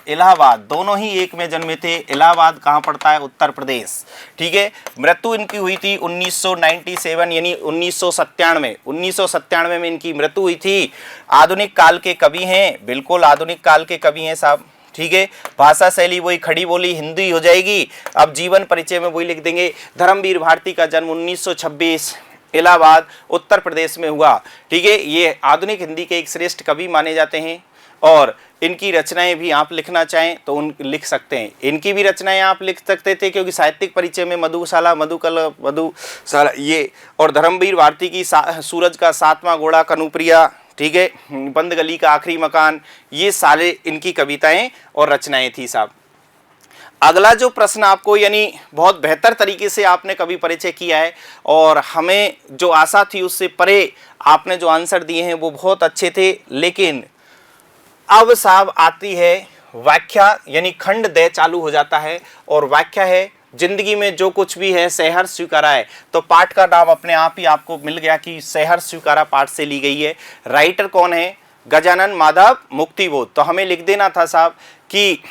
Speaker 2: इलाहाबाद, दोनों ही एक में जन्मे थे। इलाहाबाद कहाँ पड़ता है? उत्तर प्रदेश। ठीक है। मृत्यु इनकी हुई थी 1997 यानी 1997 में इनकी मृत्यु हुई थी। आधुनिक काल के कवि हैं, बिल्कुल आधुनिक काल के कवि हैं साहब। ठीक है। भाषा शैली वही खड़ी बोली हिंदी हो जाएगी। अब जीवन परिचय में वही लिख देंगे, धर्मवीर भारती का जन्म 1926 इलाहाबाद उत्तर प्रदेश में हुआ। ठीक है। ये आधुनिक हिंदी के एक श्रेष्ठ कवि माने जाते हैं और इनकी रचनाएं भी आप लिखना चाहें तो उन लिख सकते हैं। इनकी भी रचनाएं आप लिख सकते थे, क्योंकि साहित्यिक परिचय में मधुशाला ये, और धर्मवीर भारती की सूरज का 7वां घोड़ा, कनुप्रिया, ठीक है, बंद गली का आखिरी मकान, ये सारे इनकी कविताएं और रचनाएं थी साहब। अगला जो प्रश्न आपको, यानी बहुत बेहतर तरीके से आपने कवि परिचय किया है और हमें जो आशा थी उससे परे आपने जो आंसर दिए हैं वो बहुत अच्छे थे। लेकिन अब साहब आती है व्याख्या, यानी खंड दय चालू हो जाता है। और व्याख्या है, जिंदगी में जो कुछ भी है सहर्ष स्वीकारा है। तो पाठ का नाम अपने आप ही आपको मिल गया कि सहर्ष स्वीकारा पाठ से ली गई है। राइटर कौन है? गजानन माधव मुक्तिबोध। तो हमें लिख देना था साहब कि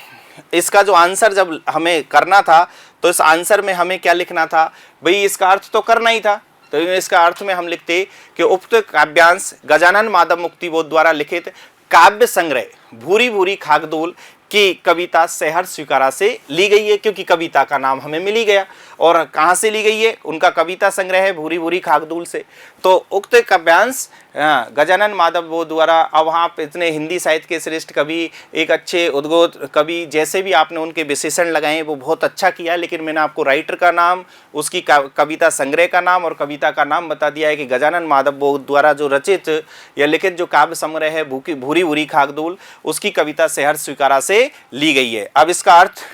Speaker 2: इसका जो आंसर जब हमें करना था तो इस आंसर में हमें क्या लिखना था भाई, इसका अर्थ तो करना ही था। तो इसका अर्थ में हम लिखते कि उक्त काव्यांश गजानन माधव मुक्तिबोध द्वारा लिखित काव्य संग्रह भूरी भूरी खागदूल की कविता सहर्ष स्वीकारा से ली गई है, क्योंकि कविता का नाम हमें मिल ही गया। और कहाँ से ली गई है? उनका कविता संग्रह है भूरी भूरी खागदूल से। तो उक्त काव्यांश गजानन माधव बोध द्वारा, अब वहाँ इतने हिंदी साहित्य के श्रेष्ठ कवि, एक अच्छे उद्गोत कवि, जैसे भी आपने उनके विशेषण लगाए वो बहुत अच्छा किया। लेकिन मैंने आपको राइटर का नाम, उसकी कविता संग्रह का नाम और कविता का नाम बता दिया है कि गजानन माधव बोध द्वारा जो रचित या लिखित जो काव्य संग्रह है भूरी भूरी खागदूल, उसकी कविता सहर्ष स्वीकारा से ली गई है। अब इसका अर्थ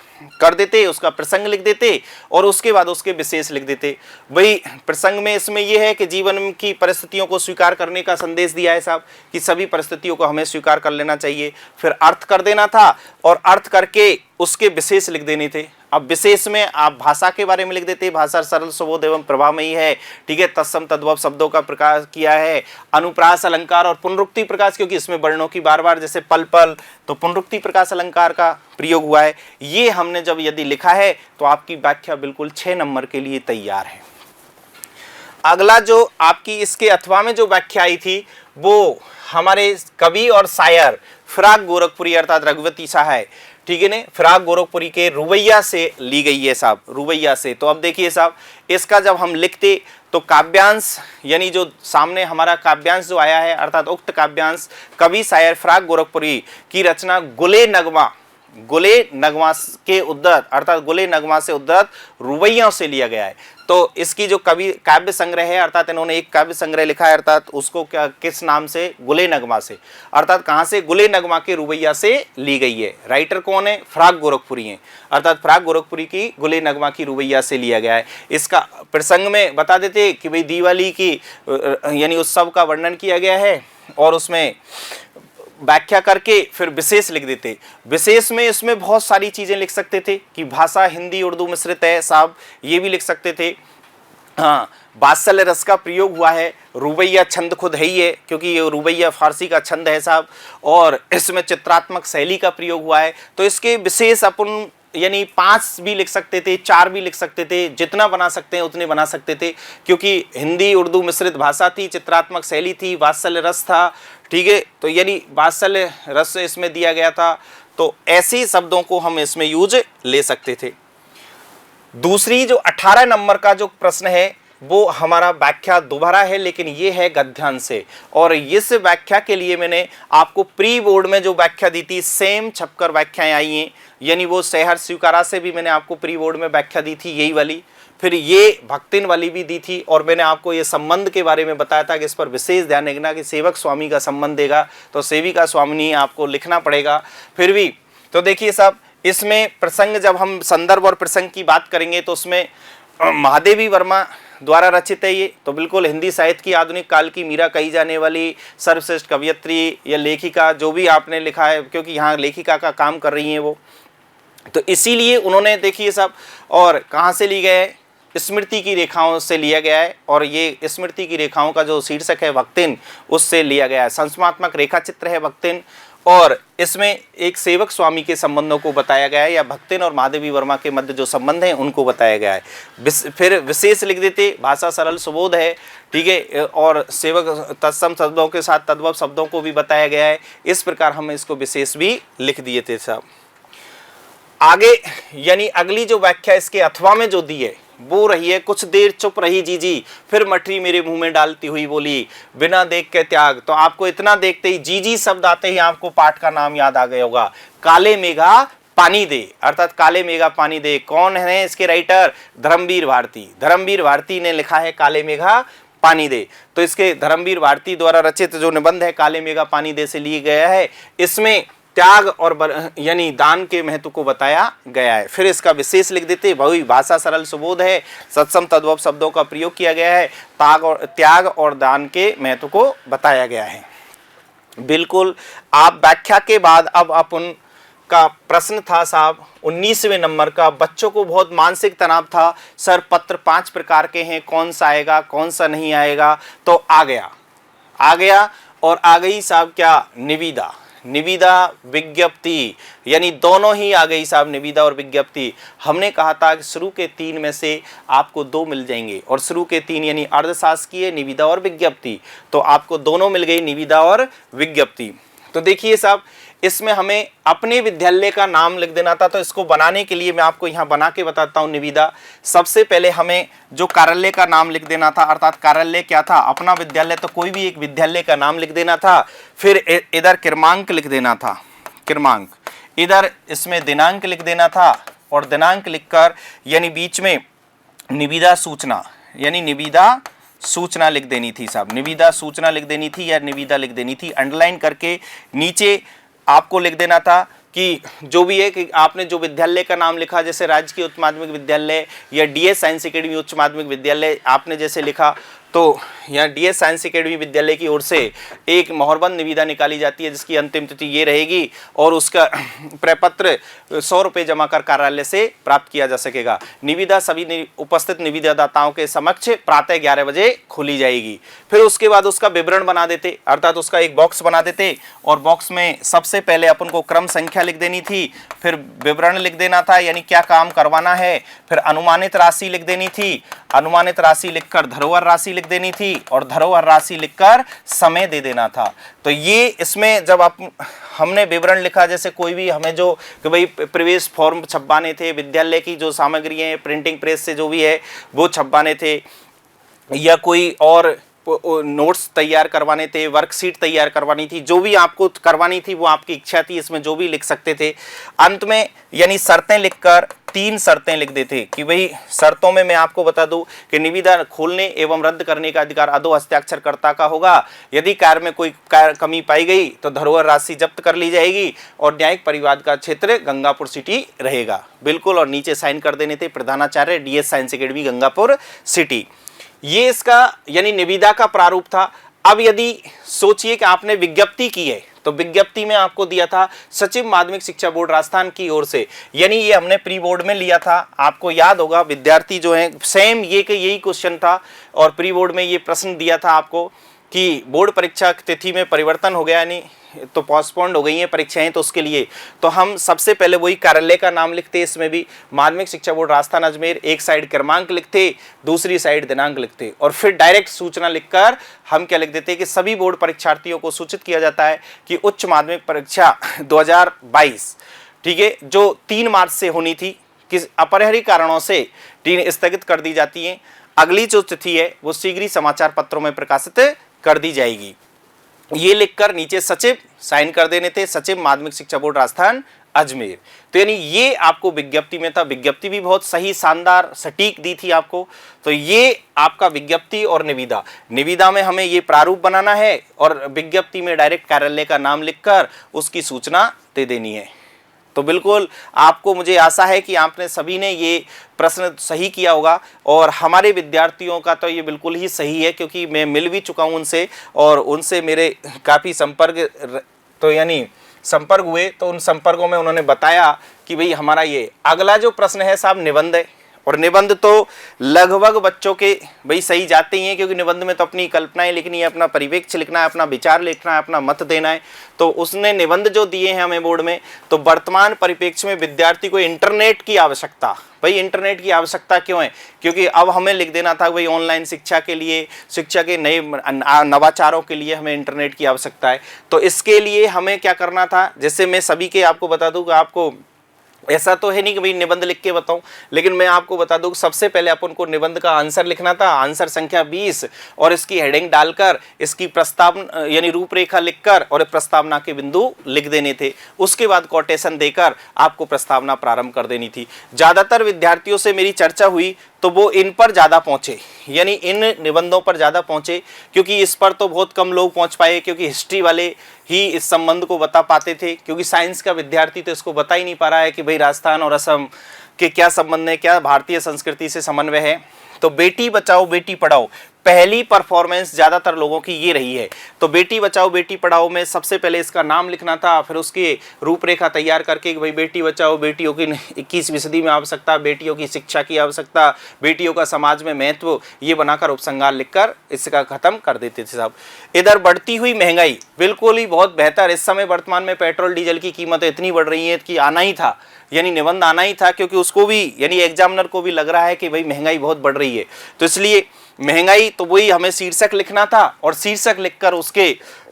Speaker 2: कर देते, उसका प्रसंग लिख देते और उसके बाद उसके विशेष लिख देते। वही प्रसंग में इसमें यह है कि जीवन की परिस्थितियों को स्वीकार करने का संदेश दिया है साहब, कि सभी परिस्थितियों को हमें स्वीकार कर लेना चाहिए। फिर अर्थ कर देना था और अर्थ करके उसके विशेष लिख देने थे। अब विशेष में आप भाषा के बारे में लिख देते, भाषा सरल सुबोध एवं प्रभामयी है। ठीक है। तत्सम तद्भव शब्दों का प्रकाश किया है, अनुप्रास अलंकार और पुनरुक्ति प्रकाश, क्योंकि इसमें वर्णों की बार बार जैसे पल पल, तो पुनरुक्ति प्रकाश अलंकार का प्रयोग हुआ है। ये हमने जब यदि लिखा है तो आपकी व्याख्या बिल्कुल 6 नंबर के लिए तैयार है। अगला जो आपकी इसके अथवा में जो व्याख्या आई थी वो हमारे कवि और शायर फिराक गोरखपुरी अर्थात रघुवती सहाय, ठीक है ना, फिराक गोरखपुरी के रुवैया से ली गई है साहब, रुवैया से। तो अब देखिए साहब, इसका जब हम लिखते तो काव्यांश, यानी जो सामने हमारा काव्यांश जो आया है, अर्थात उक्त काव्यांश कवि शायर फिराक गोरखपुरी की रचना गुले नगमा, गुले नगमा के उद्धत अर्थात गुले नगमा से उद्धत रुबैयों से लिया गया है। तो इसकी जो कवि काव्य संग्रह है अर्थात इन्होंने एक काव्य संग्रह लिखा है अर्थात उसको क्या किस नाम से, गुले नगमा से, अर्थात कहाँ से, गुले नगमा के रुबैया से ली गई है। राइटर कौन है, फ्राक गोरखपुरी हैं, अर्थात फ्राक गोरखपुरी की गुले नगमा की रुबैया से लिया गया है। इसका प्रसंग में बता देते कि भाई दिवाली की यानी उत्सव का वर्णन किया गया है और उसमें व्याख्या करके फिर विशेष लिख देते। विशेष में इसमें बहुत सारी चीज़ें लिख सकते थे कि भाषा हिंदी उर्दू मिश्रित है साहब, ये भी लिख सकते थे। हाँ, वात्सल्य रस का प्रयोग हुआ है, रुबैया छंद खुद है ही है क्योंकि ये रुबैया फारसी का छंद है साहब, और इसमें चित्रात्मक शैली का प्रयोग हुआ है। तो इसके विशेष अपन यानी 5 भी लिख सकते थे, 4 भी लिख सकते थे, जितना बना सकते हैं उतने बना सकते थे क्योंकि हिंदी उर्दू मिश्रित भाषा थी, चित्रात्मक शैली थी, वात्सल्य रस था, ठीक है। तो यानी वात्सल्य रस इसमें दिया गया था, तो ऐसे शब्दों को हम इसमें यूज ले सकते थे। दूसरी जो 18 नंबर का जो प्रश्न है वो हमारा व्याख्या दोबारा है लेकिन ये है गद्यांश से, और इस व्याख्या के लिए मैंने आपको प्री बोर्ड में जो व्याख्या दी थी सेम छपकर व्याख्याएं आई हैं, यानी वो शहर स्वीकारा से भी मैंने आपको प्री बोर्ड में व्याख्या दी थी यही वाली, फिर ये भक्तिन वाली भी दी थी, और मैंने आपको ये संबंध के बारे में बताया था कि इस पर विशेष ध्यान रखना कि सेवक स्वामी का संबंध देगा तो सेविका स्वामिनी आपको लिखना पड़ेगा। फिर भी तो देखिए साहब, इसमें प्रसंग जब हम संदर्भ और प्रसंग की बात करेंगे तो उसमें महादेवी वर्मा द्वारा रचित है ये, तो बिल्कुल हिंदी साहित्य की आधुनिक काल की मीरा कही जाने वाली सर्वश्रेष्ठ कवयित्री या लेखिका जो भी आपने लिखा है, क्योंकि यहाँ लेखिका का काम कर रही हैं वो, तो इसीलिए उन्होंने देखिए साहब, और कहाँ से ली गए, स्मृति की रेखाओं से लिया गया है, और ये स्मृति की रेखाओं का जो शीर्षक है भक्तिन उससे लिया गया है। संस्मात्मक रेखा चित्र है भक्तिन, और इसमें एक सेवक स्वामी के संबंधों को बताया गया है या भक्तिन और महादेवी वर्मा के मध्य जो संबंध हैं उनको बताया गया है। फिर विशेष लिख देते, भाषा सरल सुबोध है, ठीक है, और सेवक तत्सम शब्दों के साथ तद्भव शब्दों को भी बताया गया है। इस प्रकार हम इसको विशेष भी लिख दिए थे साहब। आगे यानी अगली जो व्याख्या इसके अथवा में जो दी है वो रही है, कुछ देर चुप रही जीजी फिर मठरी मेरे मुंह में डालती हुई बोली बिना देख के त्याग। तो आपको इतना देखते ही जीजी शब्द आते ही आपको पाठ का नाम याद आ गया होगा, काले मेघा पानी दे, अर्थात काले मेघा पानी दे। कौन है इसके राइटर, धर्मवीर भारती। धर्मवीर भारती ने लिखा है काले मेघा पानी दे। तो इसके धर्मवीर भारती द्वारा रचित जो निबंध है काले मेघा पानी दे से लिए गया है, इसमें त्याग और यानी दान के महत्व को बताया गया है। फिर इसका विशेष लिख देते, वही भाषा सरल सुबोध है, सत्सम तद्भव शब्दों का प्रयोग किया गया है, त्याग और दान के महत्व को बताया गया है। बिल्कुल, आप व्याख्या के बाद अब अपन का प्रश्न था साहब 19वें नंबर का, बच्चों को बहुत मानसिक तनाव था, सर पत्र 5 प्रकार के हैं, कौन सा आएगा कौन सा नहीं आएगा, तो आ गया और आ गई साहब क्या, निविदा। निविदा विज्ञप्ति, यानी दोनों ही आ गई साहब, निविदा और विज्ञप्ति। हमने कहा था कि शुरू के 3 में से आपको 2 मिल जाएंगे, और शुरू के 3 यानी अर्धशासकीय, निविदा और विज्ञप्ति, तो आपको दोनों मिल गई, निविदा और विज्ञप्ति। तो देखिए साहब, इसमें हमें अपने विद्यालय का नाम लिख देना था, तो इसको बनाने के लिए मैं आपको यहाँ बना के बताता हूँ। निविदा, सबसे पहले हमें जो कार्यालय का नाम लिख देना था, अर्थात कार्यालय क्या था, अपना विद्यालय, तो कोई भी एक विद्यालय का नाम लिख देना था। फिर इधर क्रमांक लिख देना था, क्रमांक, इधर इसमें दिनांक लिख देना था, और दिनांक लिखकर यानी बीच में निविदा सूचना, यानी निविदा सूचना लिख देनी थी साहब, निविदा सूचना लिख देनी थी या निविदा लिख देनी थी। अंडरलाइन करके नीचे आपको लिख देना था कि जो भी है कि आपने जो विद्यालय का नाम लिखा, जैसे राजकीय उच्च माध्यमिक विद्यालय या डीएस साइंस एकेडमी उच्च माध्यमिक विद्यालय आपने जैसे लिखा, तो यहाँ डीएस साइंस एकेडमी विद्यालय की ओर से एक मोहरबंद निविदा निकाली जाती है जिसकी अंतिम तिथि ये रहेगी, और उसका प्रपत्र 100 रुपये जमा कर कार्यालय से प्राप्त किया जा सकेगा। निविदा सभी उपस्थित निविदादाताओं के समक्ष प्रातः 11 बजे खोली जाएगी। फिर उसके बाद उसका विवरण बना देते, अर्थात उसका एक बॉक्स बना देते, और बॉक्स में सबसे पहले अपन को क्रम संख्या लिख देनी थी, फिर विवरण लिख देना था यानी क्या काम करवाना है, फिर अनुमानित राशि लिख देनी थी, अनुमानित राशि लिखकर धरोहर राशि लिख देनी थी, और धरोहर राशि लिखकर समय दे देना था। तो ये इसमें जब आप हमने विवरण लिखा, जैसे कोई भी हमें जो कि भाई प्रवेश फॉर्म छपवाने थे, विद्यालय की जो सामग्री है प्रिंटिंग प्रेस से जो भी है वो छपवाने थे, या कोई और नोट्स तैयार करवाने थे, वर्कशीट तैयार करवानी थी, जो भी आपको करवानी थी वो आपकी इच्छा थी, इसमें जो भी लिख सकते थे। अंत में यानी शर्तें लिखकर 3 शर्तें लिख देते कि भाई शर्तों में मैं आपको बता दूं कि निविदा खोलने एवं रद्द करने का अधिकार अधो हस्ताक्षरकर्ता का होगा। यदि कार्य में कोई कमी पाई गई तो धरोहर राशि जब्त कर ली जाएगी और न्यायिक परिवाद का क्षेत्र गंगापुर सिटी रहेगा। बिल्कुल, और नीचे साइन कर देने थे प्रधानाचार्य DS science academy Gangapur city. ये इसका यानी निविदा का प्रारूप था। अब यदि सोचिए कि आपने विज्ञप्ति की है तो विज्ञप्ति में आपको दिया था सचिव माध्यमिक शिक्षा बोर्ड राजस्थान की ओर से, यानी ये हमने प्री बोर्ड में लिया था। आपको याद होगा विद्यार्थी जो है सेम यही क्वेश्चन था और प्री बोर्ड में ये प्रश्न दिया था आपको कि बोर्ड परीक्षा तिथि में परिवर्तन हो गया, यानी तो पोस्टपोन्ड हो गई हैं परीक्षाएं, तो उसके लिए तो हम सबसे पहले वही कार्यालय का नाम लिखते, इसमें भी माध्यमिक शिक्षा बोर्ड राजस्थान अजमेर, एक साइड क्रमांक लिखते, दूसरी साइड दिनांक लिखते और फिर डायरेक्ट सूचना लिखकर हम क्या लिख देते कि सभी बोर्ड परीक्षार्थियों को सूचित किया जाता है कि उच्च माध्यमिक परीक्षा 2022 ठीक है जो 3 मार्च से होनी थी, किस अपरिहार्य कारणों से स्थगित कर दी जाती है। अगली जो तिथि है वो शीघ्र ही समाचार पत्रों में प्रकाशित कर दी जाएगी। ये लिखकर नीचे सचिव साइन कर देने थे, सचिव माध्यमिक शिक्षा बोर्ड राजस्थान अजमेर। तो यानी ये आपको विज्ञप्ति में था। विज्ञप्ति भी बहुत सही, शानदार, सटीक दी थी आपको। तो ये आपका विज्ञप्ति और निविदा। निविदा में हमें ये प्रारूप बनाना है और विज्ञप्ति में डायरेक्ट कार्यालय का नाम लिखकर उसकी सूचना दे देनी है। तो बिल्कुल आपको, मुझे आशा है कि आपने सभी ने ये प्रश्न सही किया होगा और हमारे विद्यार्थियों का तो ये बिल्कुल ही सही है, क्योंकि मैं मिल भी चुका हूँ उनसे और उनसे मेरे काफ़ी संपर्क हुए। तो उन संपर्कों में उन्होंने बताया कि भाई हमारा ये अगला जो प्रश्न है साहब निबंध है, और निबंध तो लगभग बच्चों के भाई सही जाते ही हैं, क्योंकि निबंध में तो अपनी कल्पनाएं लिखनी है, अपना परिप्रेक्ष्य लिखना है, अपना विचार लिखना है, अपना मत देना है। तो उसने निबंध जो दिए हैं हमें बोर्ड में, तो वर्तमान परिप्रेक्ष्य में विद्यार्थी को इंटरनेट की आवश्यकता, भाई इंटरनेट की आवश्यकता क्यों है, क्योंकि अब हमें लिख देना था भाई ऑनलाइन शिक्षा के लिए, शिक्षा के नए नवाचारों के लिए हमें इंटरनेट की आवश्यकता है। तो इसके लिए हमें क्या करना था, जैसे मैं सभी के आपको बता दूं कि आपको ऐसा तो है नहीं कि भाई निबंध लिख के बताऊं, लेकिन मैं आपको बता दूं कि सबसे पहले अपन को निबंध का आंसर लिखना था, आंसर संख्या 20, और इसकी हेडिंग डालकर इसकी प्रस्तावना यानी रूपरेखा लिखकर और प्रस्तावना के बिंदु लिख देने थे। उसके बाद कोटेशन देकर आपको प्रस्तावना प्रारंभ कर देनी थी। ज़्यादातर विद्यार्थियों से मेरी चर्चा हुई तो वो इन पर ज़्यादा पहुँचे, यानी इन निबंधों पर ज़्यादा पहुँचे, क्योंकि इस पर तो बहुत कम लोग पहुँच पाए, क्योंकि हिस्ट्री वाले ही इस संबंध को बता पाते थे, क्योंकि साइंस का विद्यार्थी तो इसको बता ही नहीं पा रहा है कि भाई राजस्थान और असम के क्या संबंध है, क्या भारतीय संस्कृति से समन्वय है। तो बेटी बचाओ बेटी पढ़ाओ पहली परफॉर्मेंस ज़्यादातर लोगों की ये रही है। तो बेटी बचाओ बेटी पढ़ाओ में सबसे पहले इसका नाम लिखना था, फिर उसकी रूपरेखा तैयार करके भाई बेटी बचाओ, बेटियों की 21वीं सदी में आवश्यकता, बेटियों की शिक्षा की आवश्यकता, बेटियों का समाज में महत्व, ये बनाकर उपसंहार लिखकर इसका खत्म कर देते थे साहब। इधर बढ़ती हुई महंगाई, बिल्कुल ही बहुत बेहतर। इस समय वर्तमान में पेट्रोल डीजल की कीमतें इतनी बढ़ रही हैं कि आना ही था, यानी निबंध आना ही था, क्योंकि उसको भी यानी एग्जामिनर को भी लग रहा है कि भाई महंगाई बहुत बढ़ रही है। तो इसलिए महंगाई, तो वही हमें शीर्षक लिखना था और शीर्षक लिखकर उसके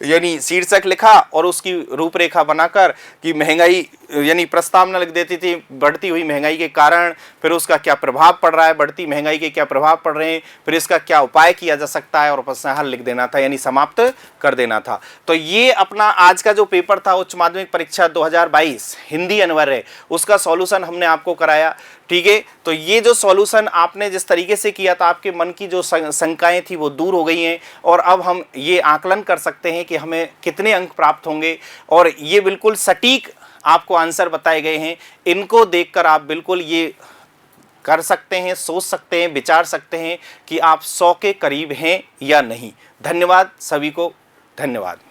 Speaker 2: यानी शीर्षक लिखा और उसकी रूपरेखा बनाकर कि महंगाई यानी प्रस्तावना लिख देती थी, बढ़ती हुई महंगाई के कारण, फिर उसका क्या प्रभाव पड़ रहा है, बढ़ती महंगाई के क्या प्रभाव पड़ रहे हैं, फिर इसका क्या उपाय किया जा सकता है, और उपसंहार लिख देना था, यानी समाप्त कर देना था। तो ये अपना आज का जो पेपर था उच्च माध्यमिक परीक्षा 2022 हिंदी अनिवार्य, उसका सॉल्यूशन हमने आपको कराया। ठीक है, तो ये जो सॉल्यूशन आपने जिस तरीके से किया था, आपके मन की जो शंकाएं थी वो दूर हो गई हैं, और अब हम ये आकलन कर सकते हैं कि हमें कितने अंक प्राप्त होंगे, और ये बिल्कुल सटीक आपको आंसर बताए गए हैं। इनको देखकर आप बिल्कुल ये कर सकते हैं, सोच सकते हैं, विचार सकते हैं कि आप 100 के करीब हैं या नहीं। धन्यवाद सभी को, धन्यवाद।